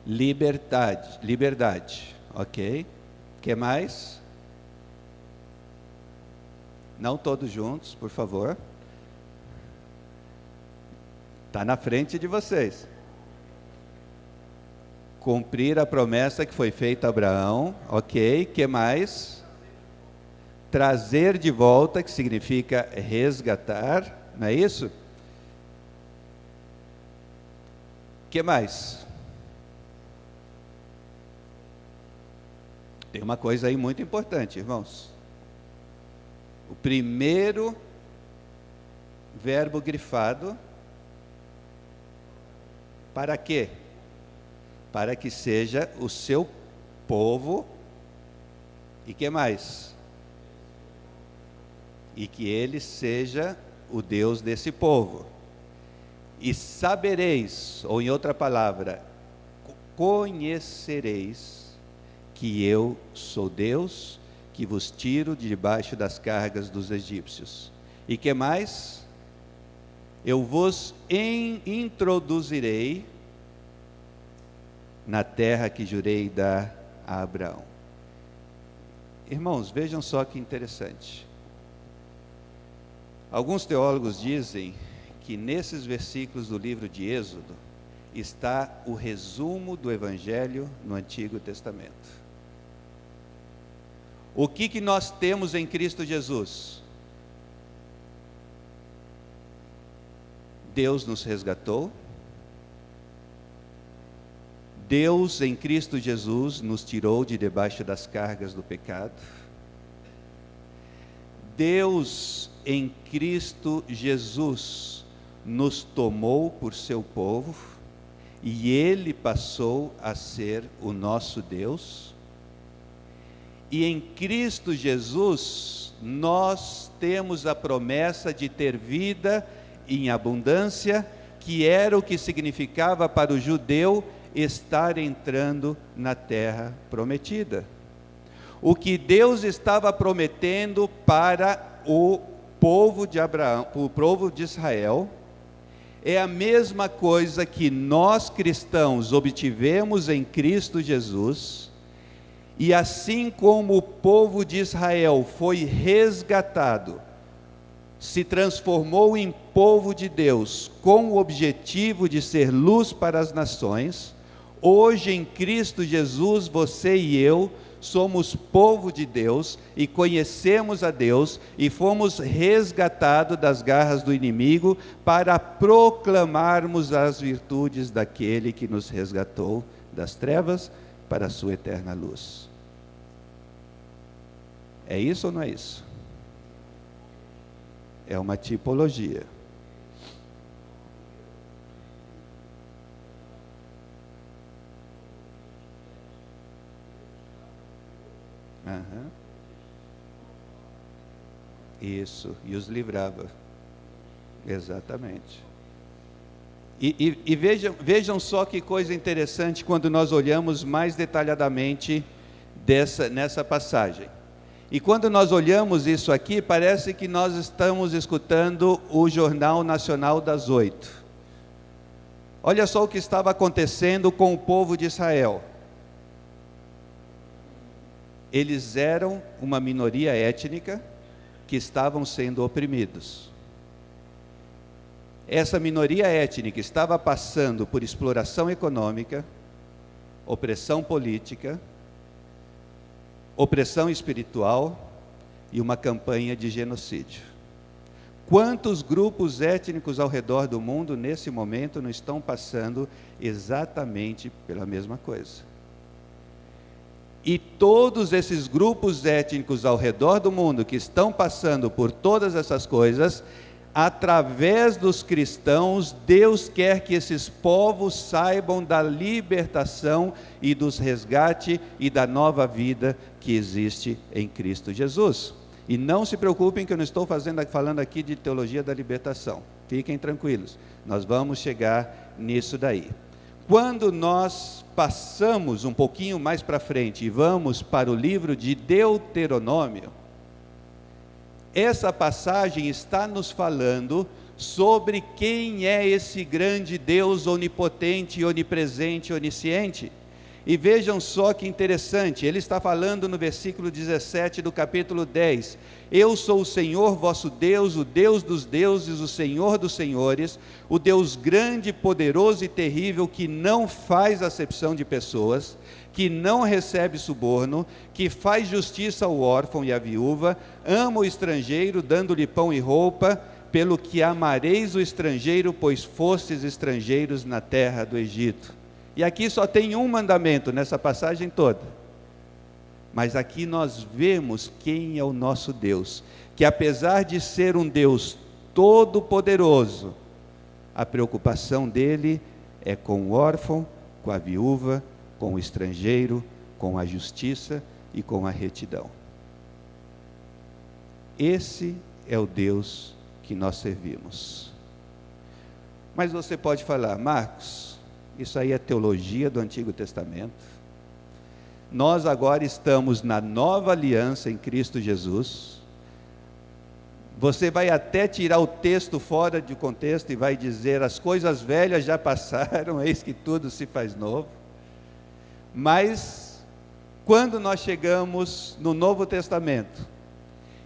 Liberdade, ok? O que mais? Não todos juntos, por favor. Está na frente de vocês. Cumprir a promessa que foi feita a Abraão, ok? O que mais? Trazer de volta, que significa resgatar, não é isso? O que mais? Tem uma coisa aí muito importante, irmãos. O primeiro verbo grifado, para quê? Para que seja o seu povo, e que mais? E que ele seja o Deus desse povo. E sabereis, ou em outra palavra, conhecereis, que eu sou Deus, que vos tiro de debaixo das cargas dos egípcios. E que mais? Eu vos introduzirei na terra que jurei dar a Abraão. Irmãos, vejam só que interessante. Alguns teólogos dizem que nesses versículos do livro de Êxodo está o resumo do Evangelho no Antigo Testamento. O que nós temos em Cristo Jesus? Deus nos resgatou. Deus em Cristo Jesus nos tirou de debaixo das cargas do pecado. Deus em Cristo Jesus nos tomou por seu povo, e Ele passou a ser o nosso Deus. E em Cristo Jesus, nós temos a promessa de ter vida em abundância, que era o que significava para o judeu estar entrando na terra prometida. O que Deus estava prometendo para o povo de Abraão, o povo de Israel, é a mesma coisa que nós cristãos obtivemos em Cristo Jesus. E assim como o povo de Israel foi resgatado, se transformou em povo de Deus, com o objetivo de ser luz para as nações, hoje em Cristo Jesus, você e eu somos povo de Deus e conhecemos a Deus e fomos resgatados das garras do inimigo para proclamarmos as virtudes daquele que nos resgatou das trevas para a sua eterna luz. É isso ou não é isso? É uma tipologia. Uhum. Isso, e os livrava. Exatamente. E vejam só que coisa interessante quando nós olhamos mais detalhadamente nessa passagem. E quando nós olhamos isso aqui, parece que nós estamos escutando o Jornal Nacional das 8. Olha só o que estava acontecendo com o povo de Israel. Eles eram uma minoria étnica que estavam sendo oprimidos. Essa minoria étnica estava passando por exploração econômica, opressão política, opressão espiritual e uma campanha de genocídio. Quantos grupos étnicos ao redor do mundo nesse momento não estão passando exatamente pela mesma coisa? E todos esses grupos étnicos ao redor do mundo que estão passando por todas essas coisas, através dos cristãos, Deus quer que esses povos saibam da libertação e dos resgate e da nova vida que existe em Cristo Jesus. E não se preocupem que eu não estou falando aqui de teologia da libertação. Fiquem tranquilos, nós vamos chegar nisso daí. Quando nós passamos um pouquinho mais para frente e vamos para o livro de Deuteronômio, essa passagem está nos falando sobre quem é esse grande Deus onipotente, onipresente, onisciente. E vejam só que interessante, ele está falando no versículo 17 do capítulo 10, eu sou o Senhor vosso Deus, o Deus dos deuses, o Senhor dos senhores, o Deus grande, poderoso e terrível, que não faz acepção de pessoas, que não recebe suborno, que faz justiça ao órfão e à viúva, ama o estrangeiro, dando-lhe pão e roupa, pelo que amareis o estrangeiro, pois fostes estrangeiros na terra do Egito. E aqui só tem um mandamento nessa passagem toda. Mas aqui nós vemos quem é o nosso Deus, que apesar de ser um Deus todo-poderoso, a preocupação dele é com o órfão, com a viúva, com o estrangeiro, com a justiça e com a retidão. Esse é o Deus que nós servimos. Mas você pode falar, Marcos, isso aí é teologia do Antigo Testamento. Nós agora estamos na nova aliança em Cristo Jesus. Você vai até tirar o texto fora de contexto e vai dizer, as coisas velhas já passaram, eis que tudo se faz novo. Mas, quando nós chegamos no Novo Testamento,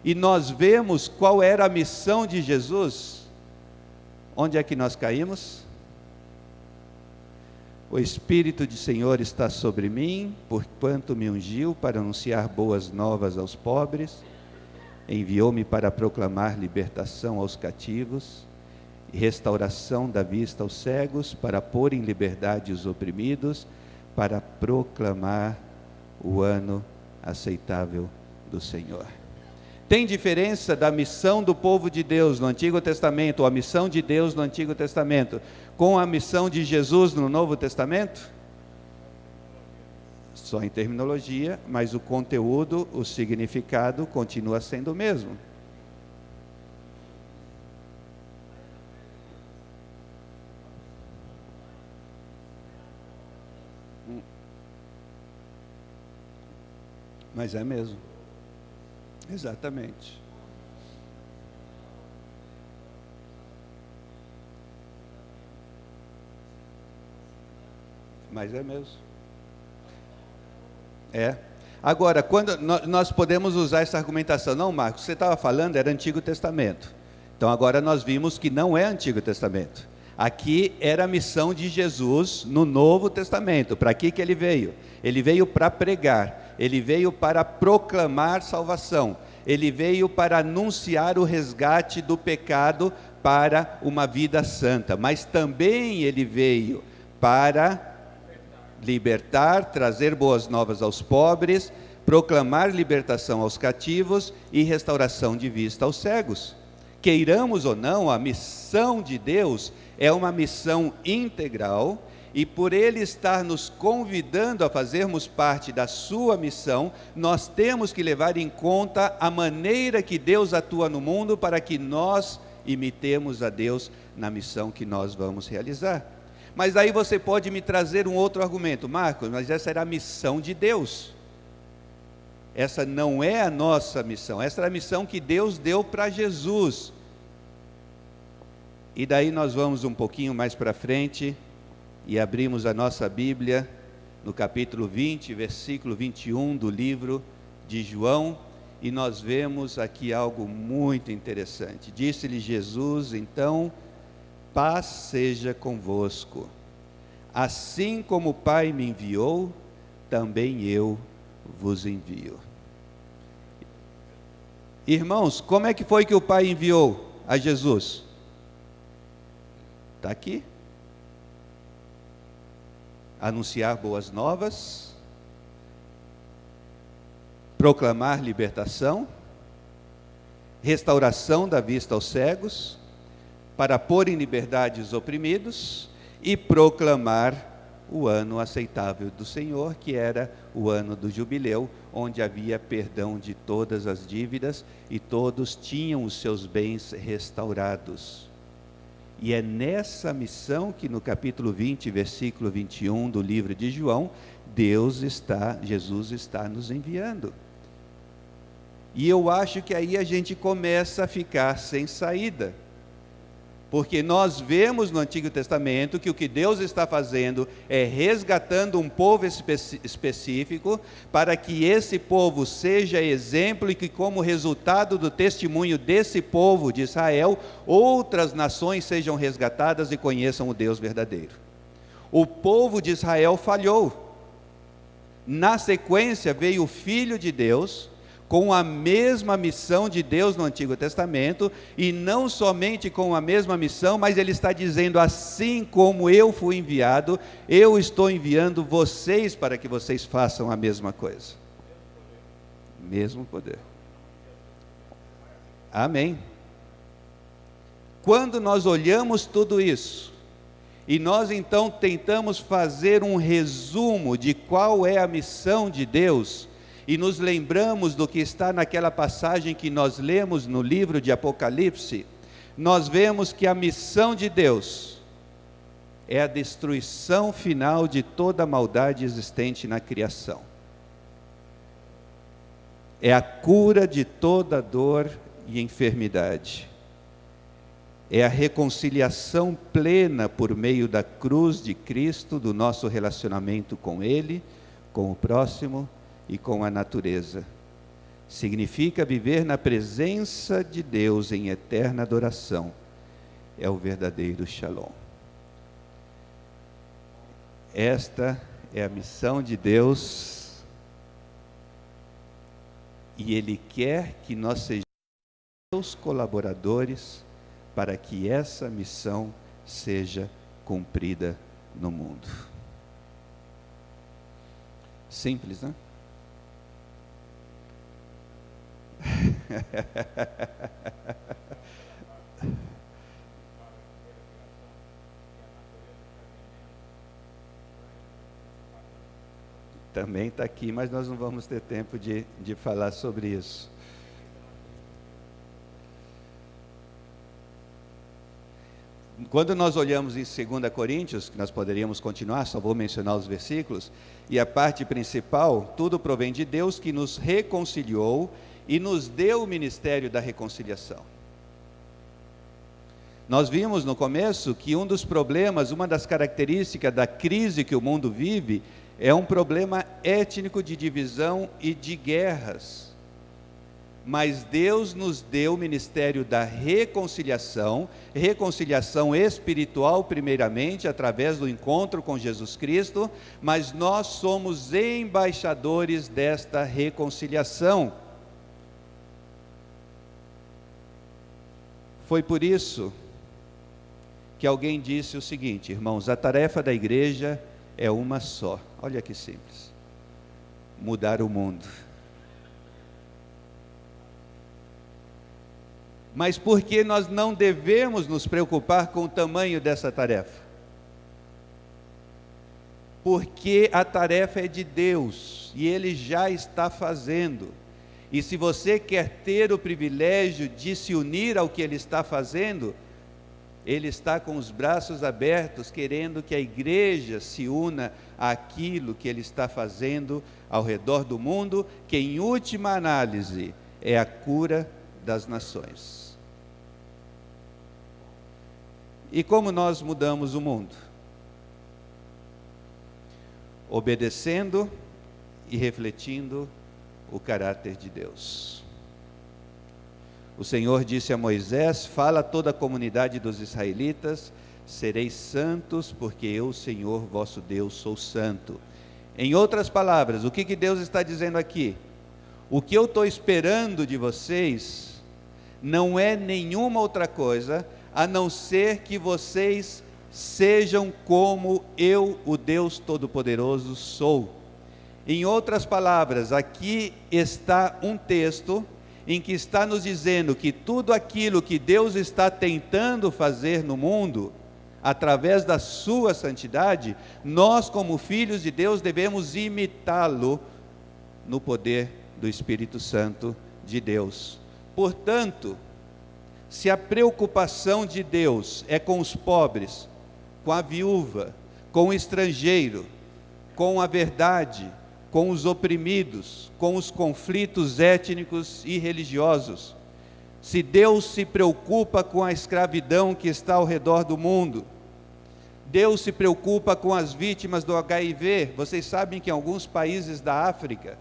e nós vemos qual era a missão de Jesus, onde é que nós caímos? O Espírito do Senhor está sobre mim, porquanto me ungiu para anunciar boas novas aos pobres, enviou-me para proclamar libertação aos cativos, e restauração da vista aos cegos, para pôr em liberdade os oprimidos, para proclamar o ano aceitável do Senhor. Tem diferença da missão do povo de Deus no Antigo Testamento, ou a missão de Deus no Antigo Testamento, com a missão de Jesus no Novo Testamento? Só em terminologia, mas o conteúdo, o significado continua sendo o mesmo. Mas é mesmo. Exatamente. Mas é mesmo. É. Agora, quando nós podemos usar essa argumentação, não, Marcos, você estava falando era Antigo Testamento. Então agora nós vimos que não é Antigo Testamento. Aqui era a missão de Jesus no Novo Testamento. Para que ele veio? Ele veio para pregar, ele veio para proclamar salvação, ele veio para anunciar o resgate do pecado para uma vida santa, mas também ele veio para libertar, trazer boas novas aos pobres, proclamar libertação aos cativos e restauração de vista aos cegos. Queiramos ou não, a missão de Deus é uma missão integral, e por Ele estar nos convidando a fazermos parte da sua missão, nós temos que levar em conta a maneira que Deus atua no mundo para que nós imitemos a Deus na missão que nós vamos realizar. Mas aí você pode me trazer um outro argumento, Marcos, mas essa era a missão de Deus. Essa não é a nossa missão, essa era a missão que Deus deu para Jesus. E daí nós vamos um pouquinho mais para frente e abrimos a nossa Bíblia no capítulo 20, versículo 21 do livro de João, e nós vemos aqui algo muito interessante. Disse-lhe Jesus, então, paz seja convosco. Assim como o Pai me enviou, também eu vos envio. Irmãos, como é que foi que o Pai enviou a Jesus? Está aqui. Anunciar boas novas, proclamar libertação, restauração da vista aos cegos, para pôr em liberdade os oprimidos e proclamar o ano aceitável do Senhor, que era o ano do jubileu, onde havia perdão de todas as dívidas e todos tinham os seus bens restaurados. E é nessa missão que no capítulo 20, versículo 21 do livro de João, Jesus está nos enviando. E eu acho que aí a gente começa a ficar sem saída. Porque nós vemos no Antigo Testamento que o que Deus está fazendo é resgatando um povo específico, para que esse povo seja exemplo e que, como resultado do testemunho desse povo de Israel, outras nações sejam resgatadas e conheçam o Deus verdadeiro. O povo de Israel falhou. Na sequência veio o Filho de Deus, com a mesma missão de Deus no Antigo Testamento, e não somente com a mesma missão, mas ele está dizendo, assim como eu fui enviado, eu estou enviando vocês para que vocês façam a mesma coisa. Mesmo poder. Amém. Quando nós olhamos tudo isso, e nós então tentamos fazer um resumo de qual é a missão de Deus, e nos lembramos do que está naquela passagem que nós lemos no livro de Apocalipse, nós vemos que a missão de Deus é a destruição final de toda a maldade existente na criação. É a cura de toda dor e enfermidade. É a reconciliação plena por meio da cruz de Cristo, do nosso relacionamento com Ele, com o próximo e com a natureza. Significa viver na presença de Deus em eterna adoração. É o verdadeiro Shalom. Esta é a missão de Deus, e Ele quer que nós sejamos seus colaboradores para que essa missão seja cumprida no mundo. Simples, né? Também está aqui, mas nós não vamos ter tempo de falar sobre isso. Quando nós olhamos em 2 Coríntios, que nós poderíamos continuar, só vou mencionar os versículos, e a parte principal, tudo provém de Deus que nos reconciliou e nos deu o ministério da reconciliação. Nós vimos no começo que um dos problemas, uma das características da crise que o mundo vive, é um problema étnico de divisão e de guerras. Mas Deus nos deu o ministério da reconciliação, reconciliação espiritual primeiramente, através do encontro com Jesus Cristo, mas nós somos embaixadores desta reconciliação. Foi por isso que alguém disse o seguinte: irmãos, a tarefa da igreja é uma só. Olha que simples: mudar o mundo. Mas por que nós não devemos nos preocupar com o tamanho dessa tarefa? Porque a tarefa é de Deus e Ele já está fazendo. E se você quer ter o privilégio de se unir ao que Ele está fazendo, Ele está com os braços abertos, querendo que a igreja se una àquilo que Ele está fazendo ao redor do mundo, que em última análise é a cura das nações. E como nós mudamos o mundo? Obedecendo e refletindo o caráter de Deus. O Senhor disse a Moisés: fala a toda a comunidade dos israelitas, sereis santos, porque eu, Senhor vosso Deus, sou santo. Em outras palavras, o que Deus está dizendo aqui? O que eu estou esperando de vocês não é nenhuma outra coisa a não ser que vocês sejam como eu, o Deus Todo-Poderoso, sou. Em outras palavras, aqui está um texto em que está nos dizendo que tudo aquilo que Deus está tentando fazer no mundo, através da sua santidade, nós como filhos de Deus devemos imitá-lo no poder do Espírito Santo de Deus. Portanto, se a preocupação de Deus é com os pobres, com a viúva, com o estrangeiro, com a verdade, com os oprimidos, com os conflitos étnicos e religiosos, se Deus se preocupa com a escravidão que está ao redor do mundo, Deus se preocupa com as vítimas do HIV. Vocês sabem que em alguns países da África,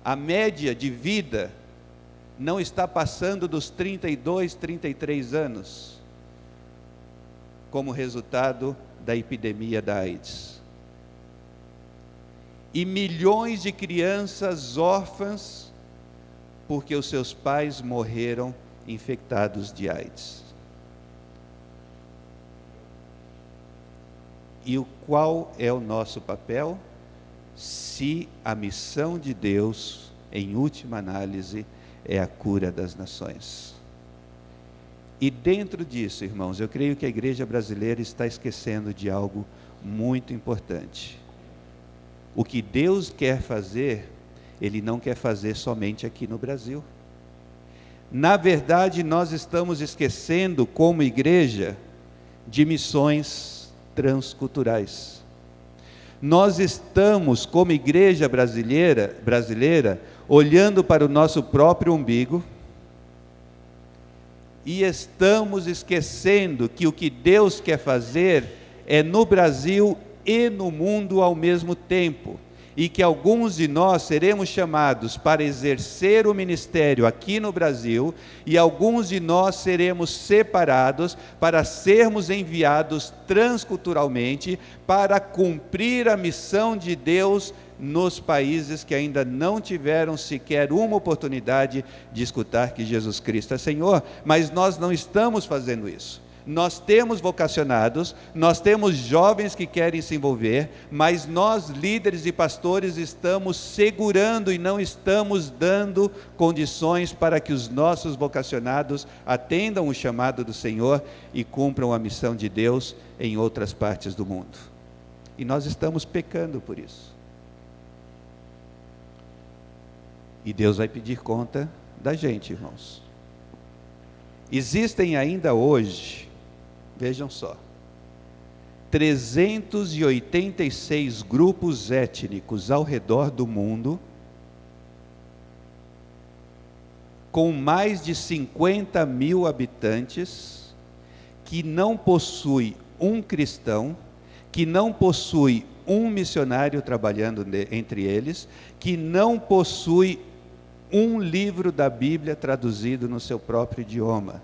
a média de vida não está passando dos 32, 33 anos, como resultado da epidemia da AIDS. E milhões de crianças órfãs, porque os seus pais morreram infectados de AIDS. E qual é o nosso papel? Se a missão de Deus, em última análise, é a cura das nações. E dentro disso, irmãos, eu creio que a igreja brasileira está esquecendo de algo muito importante. O que Deus quer fazer, Ele não quer fazer somente aqui no Brasil. Na verdade, nós estamos esquecendo, como igreja, de missões transculturais. Nós estamos, como igreja brasileira, olhando para o nosso próprio umbigo e estamos esquecendo que o que Deus quer fazer é no Brasil e no mundo ao mesmo tempo, e que alguns de nós seremos chamados para exercer o ministério aqui no Brasil, e alguns de nós seremos separados para sermos enviados transculturalmente para cumprir a missão de Deus nos países que ainda não tiveram sequer uma oportunidade de escutar que Jesus Cristo é Senhor. Mas nós não estamos fazendo isso. nós temos vocacionados, nós temos jovens que querem se envolver, mas nós, líderes e pastores, estamos segurando e não estamos dando condições para que os nossos vocacionados atendam o chamado do Senhor e cumpram a missão de Deus em outras partes do mundo. E nós estamos pecando por isso. E Deus vai pedir conta da gente, irmãos. Existem ainda hoje, vejam só, 386 grupos étnicos ao redor do mundo, com mais de 50 mil habitantes, que não possui um cristão, que não possui um missionário trabalhando entre eles, que não possui um livro da Bíblia traduzido no seu próprio idioma.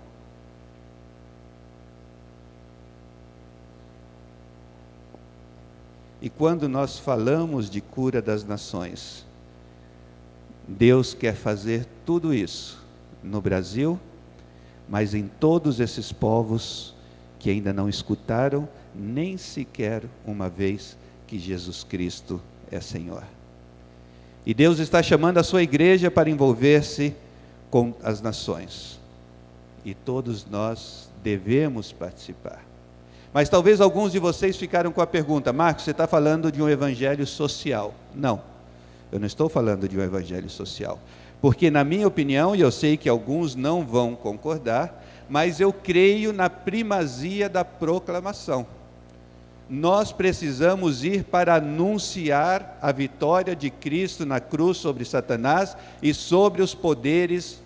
E quando nós falamos de cura das nações, Deus quer fazer tudo isso no Brasil, mas em todos esses povos que ainda não escutaram nem sequer uma vez que Jesus Cristo é Senhor. E Deus está chamando a sua igreja para envolver-se com as nações. E todos nós devemos participar. Mas talvez alguns de vocês ficaram com a pergunta: Marcos, você está falando de um evangelho social? Não, eu não estou falando de um evangelho social. Porque na minha opinião, e eu sei que alguns não vão concordar, mas eu creio na primazia da proclamação. Nós precisamos ir para anunciar a vitória de Cristo na cruz sobre Satanás e sobre os poderes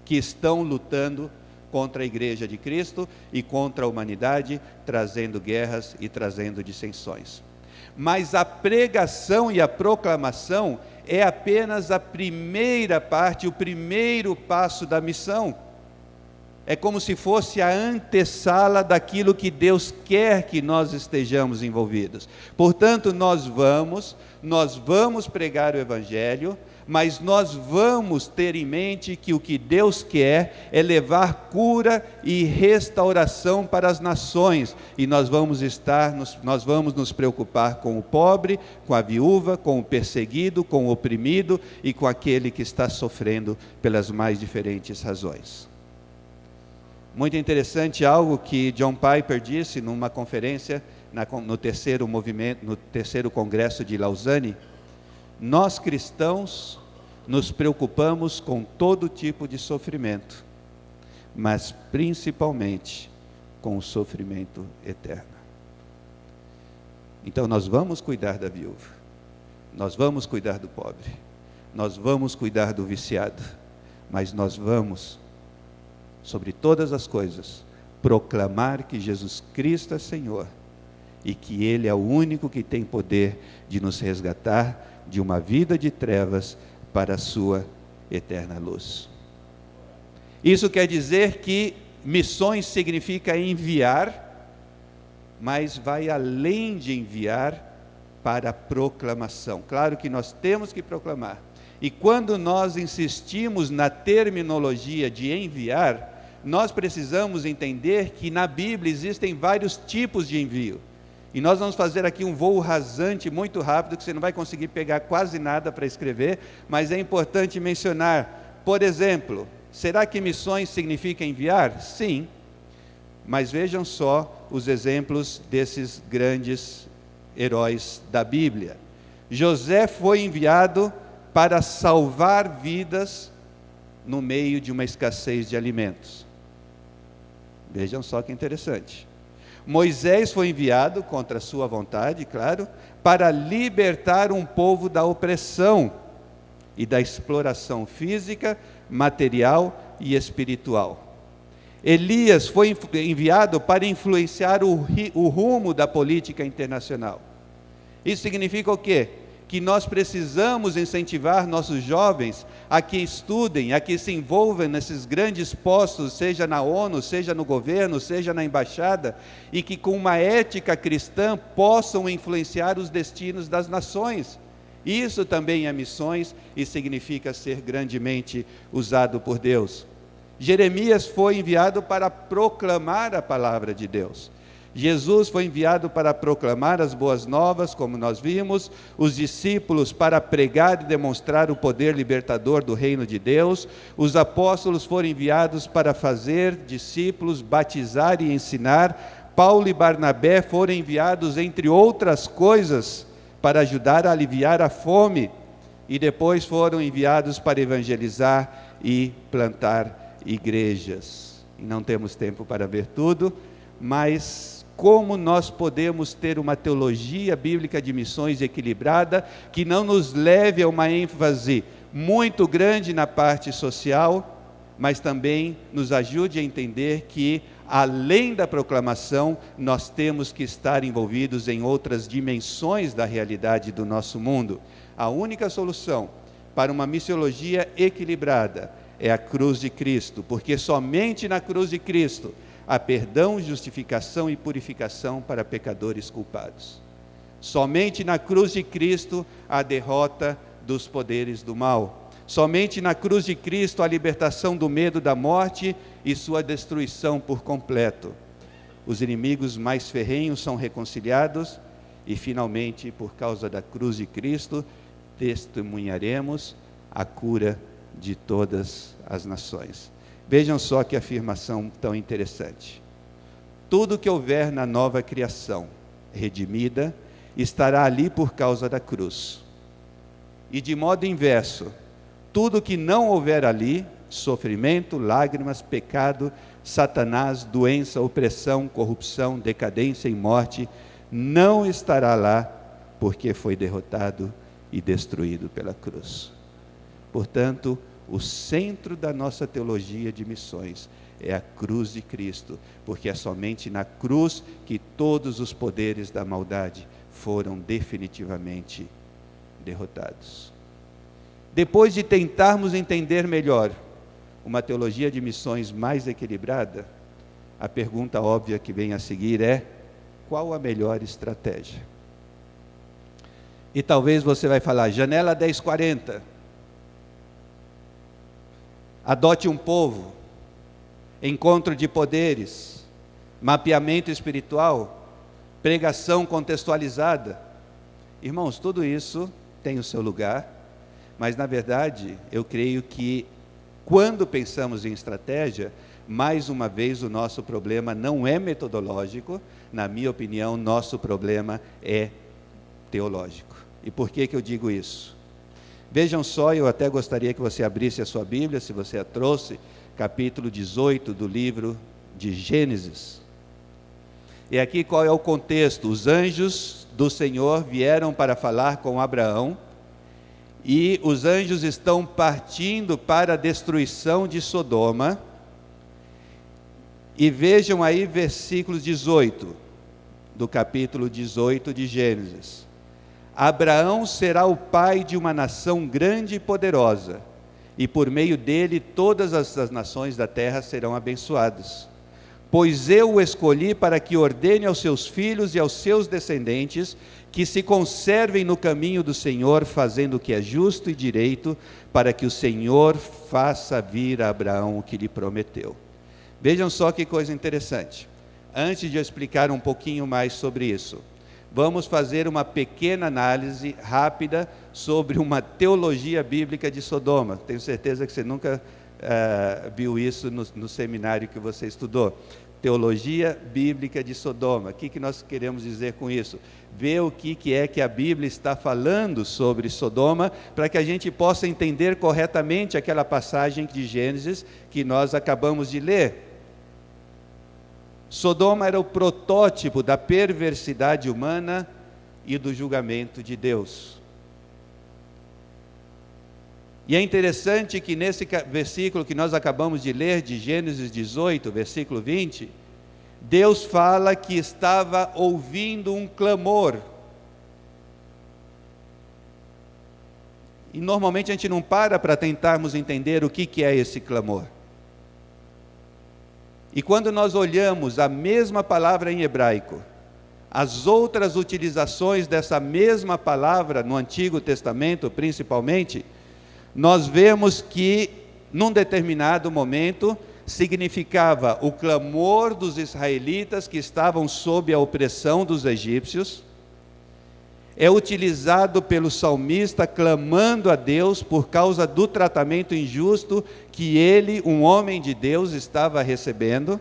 que estão lutando contra a igreja de Cristo e contra a humanidade, trazendo guerras e trazendo dissensões. Mas a pregação e a proclamação é apenas a primeira parte, o primeiro passo da missão. É como se fosse a antessala daquilo que Deus quer que nós estejamos envolvidos. Portanto, nós vamos pregar o Evangelho, mas nós vamos ter em mente que o que Deus quer é levar cura e restauração para as nações. E nós vamos nos preocupar com o pobre, com a viúva, com o perseguido, com o oprimido e com aquele que está sofrendo pelas mais diferentes razões. Muito interessante algo que John Piper disse numa conferência no terceiro congresso de Lausanne: nós cristãos nos preocupamos com todo tipo de sofrimento, mas principalmente com o sofrimento eterno. Então nós vamos cuidar da viúva, nós vamos cuidar do pobre, nós vamos cuidar do viciado, mas nós vamos, sobre todas as coisas, proclamar que Jesus Cristo é Senhor e que Ele é o único que tem poder de nos resgatar de uma vida de trevas para a sua eterna luz. Isso quer dizer que missões significa enviar, mas vai além de enviar para a proclamação. Claro que nós temos que proclamar. E quando nós insistimos na terminologia de enviar, nós precisamos entender que na Bíblia existem vários tipos de envio. E nós vamos fazer aqui um voo rasante muito rápido, que você não vai conseguir pegar quase nada para escrever, mas é importante mencionar. Por exemplo, será que missões significa enviar? Sim, mas vejam só os exemplos desses grandes heróis da Bíblia. José foi enviado para salvar vidas no meio de uma escassez de alimentos. Vejam só que interessante. Moisés foi enviado, contra a sua vontade, claro, para libertar um povo da opressão e da exploração física, material e espiritual. Elias foi enviado para influenciar o rumo da política internacional. Isso significa o quê? Que nós precisamos incentivar nossos jovens a que estudem, a que se envolvam nesses grandes postos, seja na ONU, seja no governo, seja na embaixada, e que com uma ética cristã possam influenciar os destinos das nações. Isso também é missões e significa ser grandemente usado por Deus. Jeremias foi enviado para proclamar a palavra de Deus. Jesus foi enviado para proclamar as boas novas, como nós vimos, os discípulos para pregar e demonstrar o poder libertador do reino de Deus, os apóstolos foram enviados para fazer discípulos, batizar e ensinar, Paulo e Barnabé foram enviados, entre outras coisas, para ajudar a aliviar a fome, e depois foram enviados para evangelizar e plantar igrejas. E não temos tempo para ver tudo, mas como nós podemos ter uma teologia bíblica de missões equilibrada, que não nos leve a uma ênfase muito grande na parte social, mas também nos ajude a entender que, além da proclamação, nós temos que estar envolvidos em outras dimensões da realidade do nosso mundo. A única solução para uma missiologia equilibrada é a cruz de Cristo, porque somente na cruz de Cristo há perdão, justificação e purificação para pecadores culpados. Somente na cruz de Cristo há derrota dos poderes do mal. Somente na cruz de Cristo há libertação do medo da morte e sua destruição por completo. Os inimigos mais ferrenhos são reconciliados e, finalmente, por causa da cruz de Cristo, testemunharemos a cura de todas as nações. Vejam só que afirmação tão interessante. Tudo que houver na nova criação, redimida, estará ali por causa da cruz. E de modo inverso, tudo que não houver ali, sofrimento, lágrimas, pecado, Satanás, doença, opressão, corrupção, decadência e morte, não estará lá, porque foi derrotado e destruído pela cruz. Portanto, o centro da nossa teologia de missões é a cruz de Cristo, porque é somente na cruz que todos os poderes da maldade foram definitivamente derrotados. Depois de tentarmos entender melhor uma teologia de missões mais equilibrada, a pergunta óbvia que vem a seguir é: qual a melhor estratégia? E talvez você vai falar, janela 1040, adote um povo, encontro de poderes, mapeamento espiritual, pregação contextualizada. Irmãos, tudo isso tem o seu lugar, mas na verdade eu creio que quando pensamos em estratégia, mais uma vez o nosso problema não é metodológico, na minha opinião, nosso problema é teológico. E por que eu digo isso? Vejam só, eu até gostaria que você abrisse a sua Bíblia, se você a trouxe, capítulo 18 do livro de Gênesis. E aqui qual é o contexto? Os anjos do Senhor vieram para falar com Abraão, e os anjos estão partindo para a destruição de Sodoma. E vejam aí versículos 18, do capítulo 18 de Gênesis. Abraão será o pai de uma nação grande e poderosa, e por meio dele todas as nações da terra serão abençoadas. Pois eu o escolhi para que ordene aos seus filhos e aos seus descendentes que se conservem no caminho do Senhor, fazendo o que é justo e direito, para que o Senhor faça vir a Abraão o que lhe prometeu. Vejam só que coisa interessante. Antes de eu explicar um pouquinho mais sobre isso, vamos fazer uma pequena análise rápida sobre uma teologia bíblica de Sodoma. Tenho certeza que você nunca viu isso no seminário que você estudou. Teologia bíblica de Sodoma. O que nós queremos dizer com isso? Ver o que é que a Bíblia está falando sobre Sodoma, para que a gente possa entender corretamente aquela passagem de Gênesis que nós acabamos de ler. Sodoma era o protótipo da perversidade humana e do julgamento de Deus. E é interessante que nesse versículo que nós acabamos de ler, de Gênesis 18, versículo 20, Deus fala que estava ouvindo um clamor. E normalmente a gente não para tentarmos entender o que é esse clamor. E quando nós olhamos a mesma palavra em hebraico, as outras utilizações dessa mesma palavra no Antigo Testamento, principalmente, nós vemos que, num determinado momento, significava o clamor dos israelitas que estavam sob a opressão dos egípcios. É utilizado pelo salmista clamando a Deus por causa do tratamento injusto que ele, um homem de Deus, estava recebendo.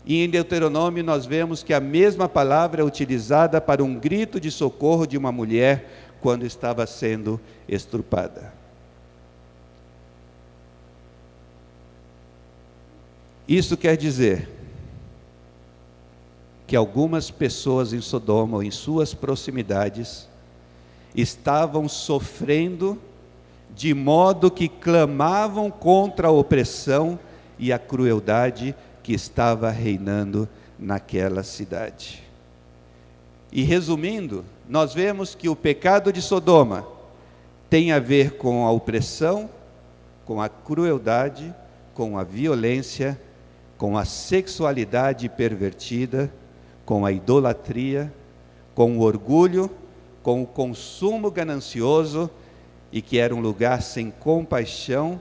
E em Deuteronômio nós vemos que a mesma palavra é utilizada para um grito de socorro de uma mulher quando estava sendo estrupada. Isso quer dizer que algumas pessoas em Sodoma ou em suas proximidades estavam sofrendo de modo que clamavam contra a opressão e a crueldade que estava reinando naquela cidade. E resumindo, nós vemos que o pecado de Sodoma tem a ver com a opressão, com a crueldade, com a violência, com a sexualidade pervertida, com a idolatria, com o orgulho, com o consumo ganancioso, e que era um lugar sem compaixão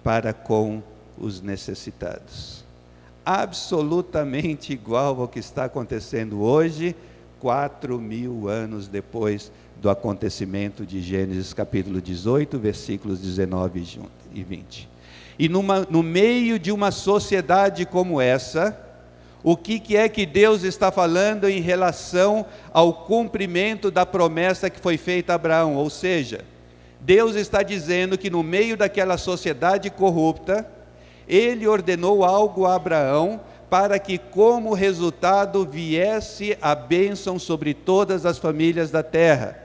para com os necessitados. Absolutamente igual ao que está acontecendo hoje, 4.000 anos depois do acontecimento de Gênesis capítulo 18, versículos 19 e 20. E no meio de uma sociedade como essa, o que é que Deus está falando em relação ao cumprimento da promessa que foi feita a Abraão? Ou seja, Deus está dizendo que no meio daquela sociedade corrupta, Ele ordenou algo a Abraão para que como resultado viesse a bênção sobre todas as famílias da terra.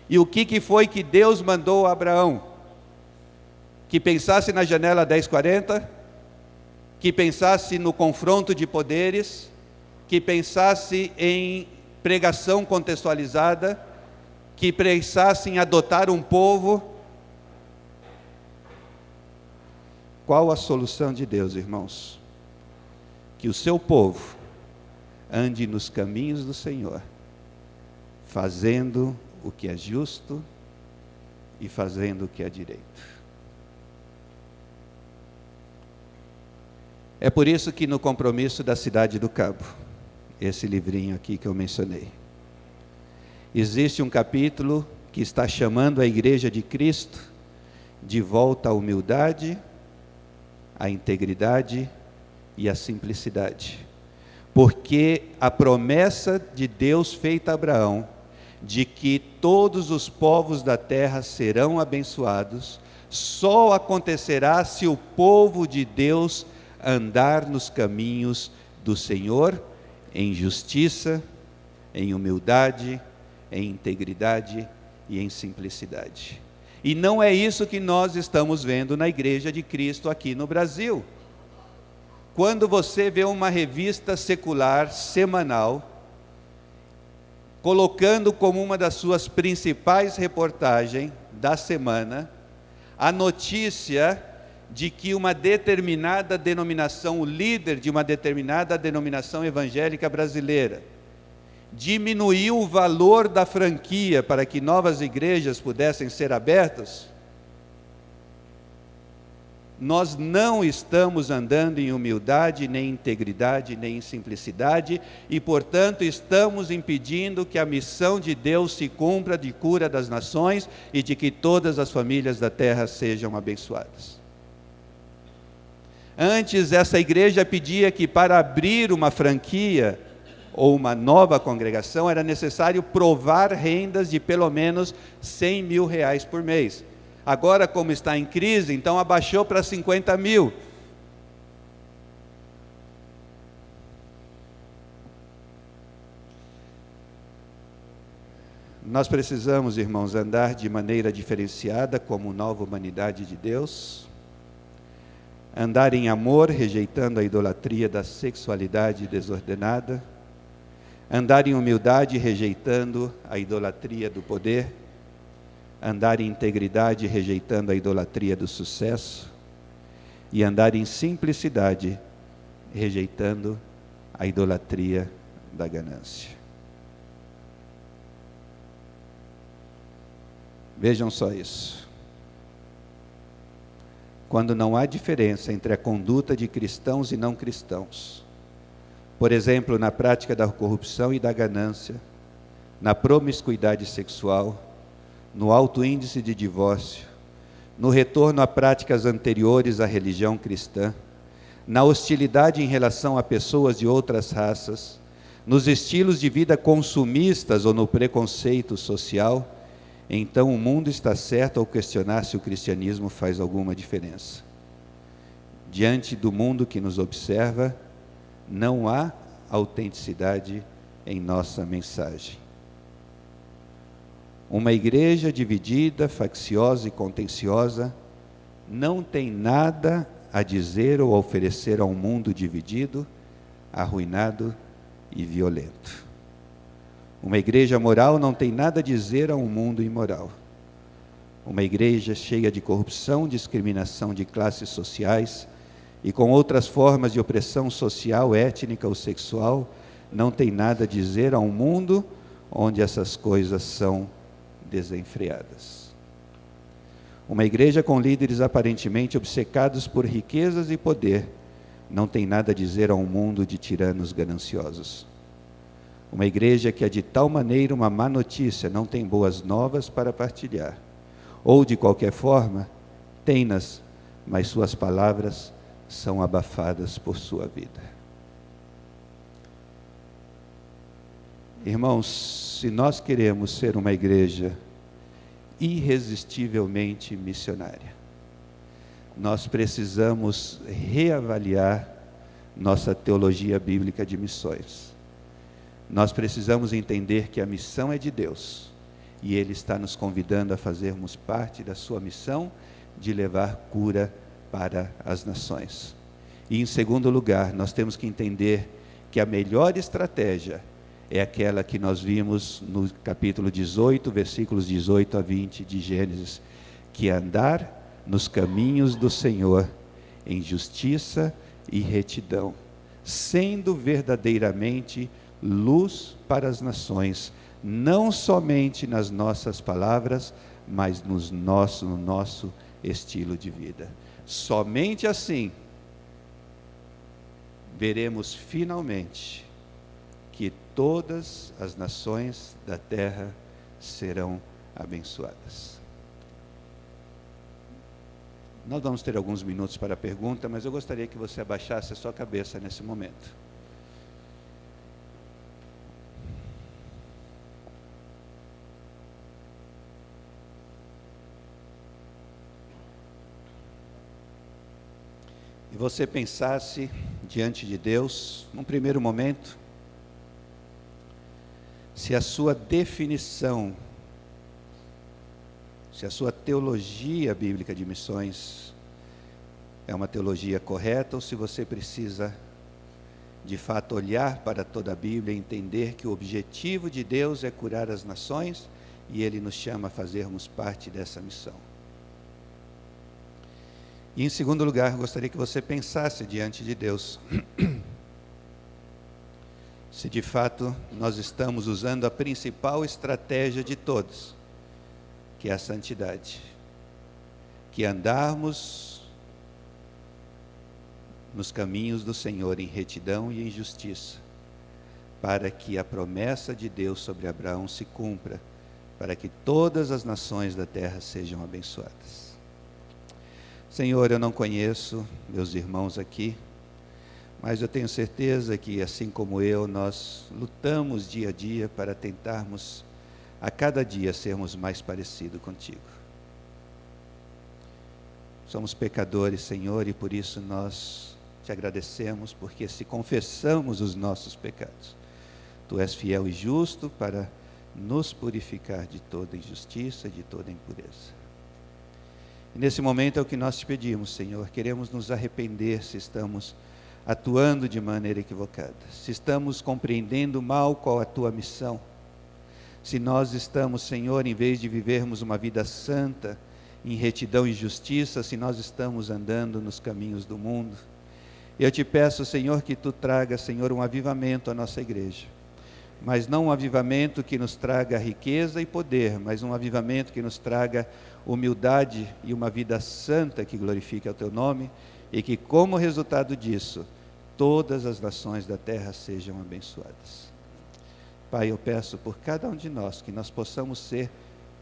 E o que foi que Deus mandou a Abraão? Que pensasse na janela 1040, que pensasse no confronto de poderes, que pensasse em pregação contextualizada, que pensasse em adotar um povo. Qual a solução de Deus, irmãos? Que o seu povo ande nos caminhos do Senhor, fazendo o que é justo e fazendo o que é direito. É por isso que no compromisso da Cidade do Cabo, esse livrinho aqui que eu mencionei, existe um capítulo que está chamando a Igreja de Cristo de volta à humildade, à integridade e à simplicidade. Porque a promessa de Deus feita a Abraão, de que todos os povos da terra serão abençoados, só acontecerá se o povo de Deus andar nos caminhos do Senhor, em justiça, em humildade, em integridade e em simplicidade. E não é isso que nós estamos vendo na Igreja de Cristo aqui no Brasil. Quando você vê uma revista secular semanal, colocando como uma das suas principais reportagens da semana, a notícia de que uma determinada denominação, o líder de uma determinada denominação evangélica brasileira, diminuiu o valor da franquia para que novas igrejas pudessem ser abertas, nós não estamos andando em humildade, nem em integridade, nem em simplicidade, e portanto estamos impedindo que a missão de Deus se cumpra de cura das nações e de que todas as famílias da terra sejam abençoadas. Antes, essa igreja pedia que para abrir uma franquia ou uma nova congregação era necessário provar rendas de pelo menos R$100 mil por mês. Agora, como está em crise, então abaixou para 50 mil. Nós precisamos, irmãos, andar de maneira diferenciada como nova humanidade de Deus, andar em amor, rejeitando a idolatria da sexualidade desordenada, andar em humildade, rejeitando a idolatria do poder, andar em integridade, rejeitando a idolatria do sucesso, e andar em simplicidade, rejeitando a idolatria da ganância. Vejam só isso. quando não há diferença entre a conduta de cristãos e não cristãos. Por exemplo, na prática da corrupção e da ganância, na promiscuidade sexual, no alto índice de divórcio, no retorno a práticas anteriores à religião cristã, na hostilidade em relação a pessoas de outras raças, nos estilos de vida consumistas ou no preconceito social, então o mundo está certo ao questionar se o cristianismo faz alguma diferença. Diante do mundo que nos observa, não há autenticidade em nossa mensagem. Uma igreja dividida, facciosa e contenciosa não tem nada a dizer ou a oferecer a um mundo dividido, arruinado e violento. Uma igreja moral não tem nada a dizer a um mundo imoral. Uma igreja cheia de corrupção, discriminação de classes sociais e com outras formas de opressão social, étnica ou sexual, não tem nada a dizer a um mundo onde essas coisas são desenfreadas. Uma igreja com líderes aparentemente obcecados por riquezas e poder, não tem nada a dizer a um mundo de tiranos gananciosos. Uma igreja que é de tal maneira uma má notícia, não tem boas novas para partilhar. Ou, de qualquer forma, tem-nas, mas suas palavras são abafadas por sua vida. Irmãos, se nós queremos ser uma igreja irresistivelmente missionária, nós precisamos reavaliar nossa teologia bíblica de missões. Nós precisamos entender que a missão é de Deus e Ele está nos convidando a fazermos parte da sua missão de levar cura para as nações. E em segundo lugar, nós temos que entender que a melhor estratégia é aquela que nós vimos no capítulo 18, versículos 18 a 20 de Gênesis, que é andar nos caminhos do Senhor em justiça e retidão, sendo verdadeiramente luz para as nações, não somente nas nossas palavras, mas no nosso estilo de vida. Somente assim veremos finalmente que todas as nações da terra serão abençoadas. Nós vamos ter alguns minutos para a pergunta, mas eu gostaria que você abaixasse a sua cabeça nesse momento. E você pensasse diante de Deus, num primeiro momento, se a sua definição, se a sua teologia bíblica de missões é uma teologia correta, ou se você precisa, de fato, olhar para toda a Bíblia e entender que o objetivo de Deus é curar as nações e Ele nos chama a fazermos parte dessa missão. E em segundo lugar, gostaria que você pensasse diante de Deus, se de fato nós estamos usando a principal estratégia de todos, que é a santidade, que andarmos nos caminhos do Senhor em retidão e em justiça, para que a promessa de Deus sobre Abraão se cumpra, para que todas as nações da terra sejam abençoadas. Senhor, eu não conheço meus irmãos aqui, mas eu tenho certeza que, assim como eu, nós lutamos dia a dia para tentarmos, a cada dia, sermos mais parecidos contigo. Somos pecadores, Senhor, e por isso nós te agradecemos, porque se confessamos os nossos pecados, Tu és fiel e justo para nos purificar de toda injustiça, de toda impureza. E nesse momento é o que nós te pedimos, Senhor. Queremos nos arrepender se estamos atuando de maneira equivocada, se estamos compreendendo mal qual a tua missão, se nós estamos, Senhor, em vez de vivermos uma vida santa, em retidão e justiça, se nós estamos andando nos caminhos do mundo. Eu te peço, Senhor, que tu traga, Senhor, um avivamento à nossa igreja, mas não um avivamento que nos traga riqueza e poder, mas um avivamento que nos traga humildade e uma vida santa que glorifique ao teu nome, e que, como resultado disso, todas as nações da terra sejam abençoadas. Pai, eu peço por cada um de nós que nós possamos ser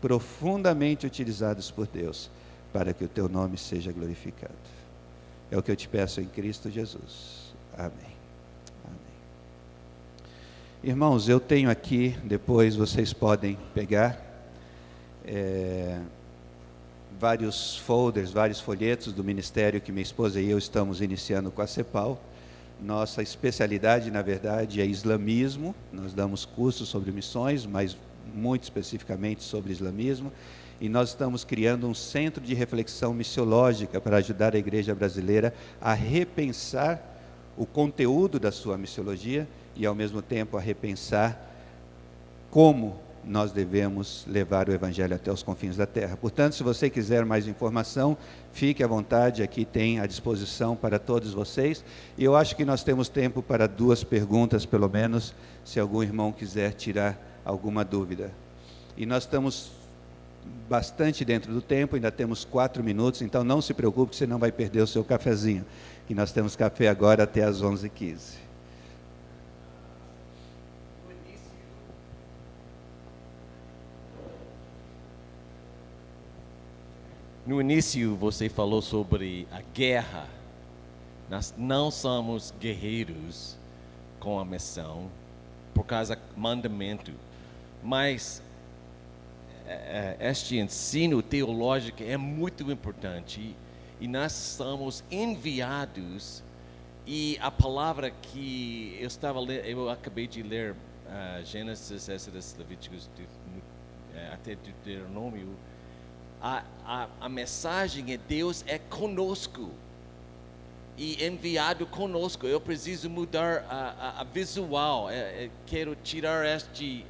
profundamente utilizados por Deus, para que o teu nome seja glorificado. É o que eu te peço em Cristo Jesus. Amém. Amém. Irmãos, eu tenho aqui, depois vocês podem pegar, vários folders, vários folhetos do ministério que minha esposa e eu estamos iniciando com a CEPAL. Nossa especialidade, na verdade, é islamismo. Nós damos cursos sobre missões, mas muito especificamente sobre islamismo. E nós estamos criando um centro de reflexão missiológica para ajudar a igreja brasileira a repensar o conteúdo da sua missiologia e, ao mesmo tempo, a repensar como nós devemos levar o Evangelho até os confins da terra. Portanto, se você quiser mais informação, fique à vontade, aqui tem à disposição para todos vocês. E eu acho que nós temos tempo para 2 perguntas, pelo menos, se algum irmão quiser tirar alguma dúvida. E nós estamos bastante dentro do tempo, ainda temos 4 minutos, então não se preocupe, você não vai perder o seu cafezinho. E nós temos café agora até às 11h15. No início você falou sobre a guerra. Nós não somos guerreiros com a missão por causa do mandamento. Mas este ensino teológico é muito importante e nós somos enviados. E a palavra que eu acabei de ler, Gênesis, Êxodo, Levíticos, até Deuteronômio. A mensagem é: Deus é conosco e enviado conosco. Eu preciso mudar a visual. Quero tirar este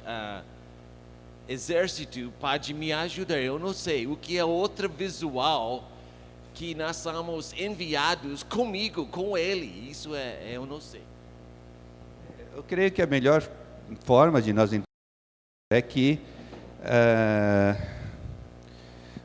exército para me ajudar. Eu não sei o que é outra visual que nós somos enviados comigo, com Ele. Isso eu não sei. Eu creio que a melhor forma de nós entender é que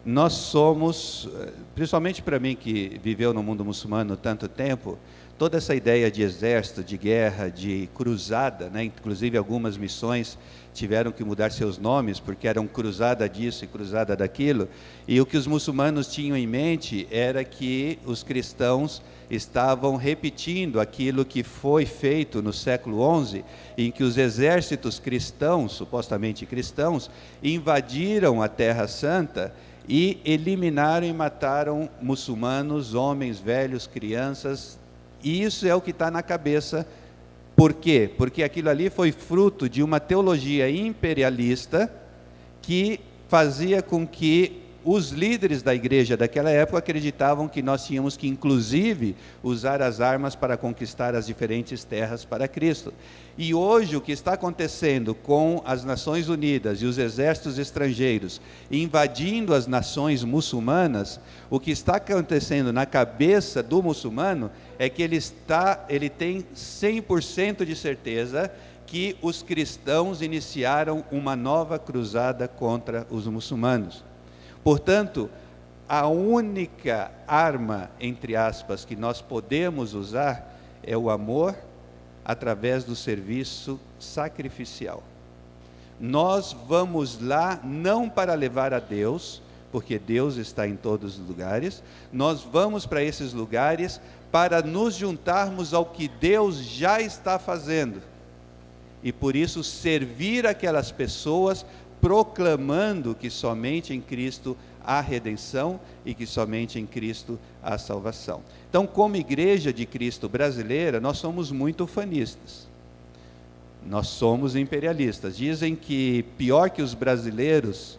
nós somos, principalmente para mim que viveu no mundo muçulmano tanto tempo, toda essa ideia de exército, de guerra, de cruzada, né? Inclusive algumas missões tiveram que mudar seus nomes, porque eram cruzada disso e cruzada daquilo, e o que os muçulmanos tinham em mente era que os cristãos estavam repetindo aquilo que foi feito no século XI, em que os exércitos cristãos, supostamente cristãos, invadiram a Terra Santa e eliminaram e mataram muçulmanos, homens, velhos, crianças. E isso é o que está na cabeça. Por quê? Porque aquilo ali foi fruto de uma teologia imperialista que fazia com que os líderes da igreja daquela época acreditavam que nós tínhamos que, inclusive, usar as armas para conquistar as diferentes terras para Cristo. E hoje o que está acontecendo com as Nações Unidas e os exércitos estrangeiros invadindo as nações muçulmanas, o que está acontecendo na cabeça do muçulmano é que ele tem 100% de certeza que os cristãos iniciaram uma nova cruzada contra os muçulmanos. Portanto, a única arma, entre aspas, que nós podemos usar é o amor através do serviço sacrificial. Nós vamos lá não para levar a Deus, porque Deus está em todos os lugares, nós vamos para esses lugares para nos juntarmos ao que Deus já está fazendo. E por isso servir aquelas pessoas proclamando que somente em Cristo há redenção e que somente em Cristo há salvação. Então, como igreja de Cristo brasileira, nós somos muito ufanistas. Nós somos imperialistas. Dizem que pior que os brasileiros,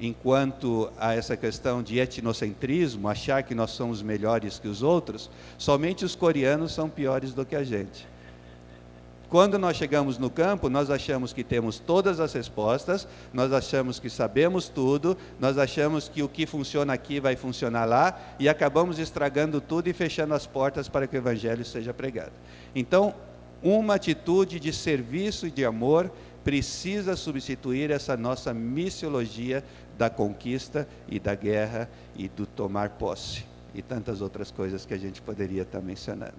enquanto a essa questão de etnocentrismo, achar que nós somos melhores que os outros, somente os coreanos são piores do que a gente. Quando nós chegamos no campo, nós achamos que temos todas as respostas, nós achamos que sabemos tudo, nós achamos que o que funciona aqui vai funcionar lá, e acabamos estragando tudo e fechando as portas para que o Evangelho seja pregado. Então, uma atitude de serviço e de amor precisa substituir essa nossa missiologia da conquista e da guerra e do tomar posse e tantas outras coisas que a gente poderia estar mencionando.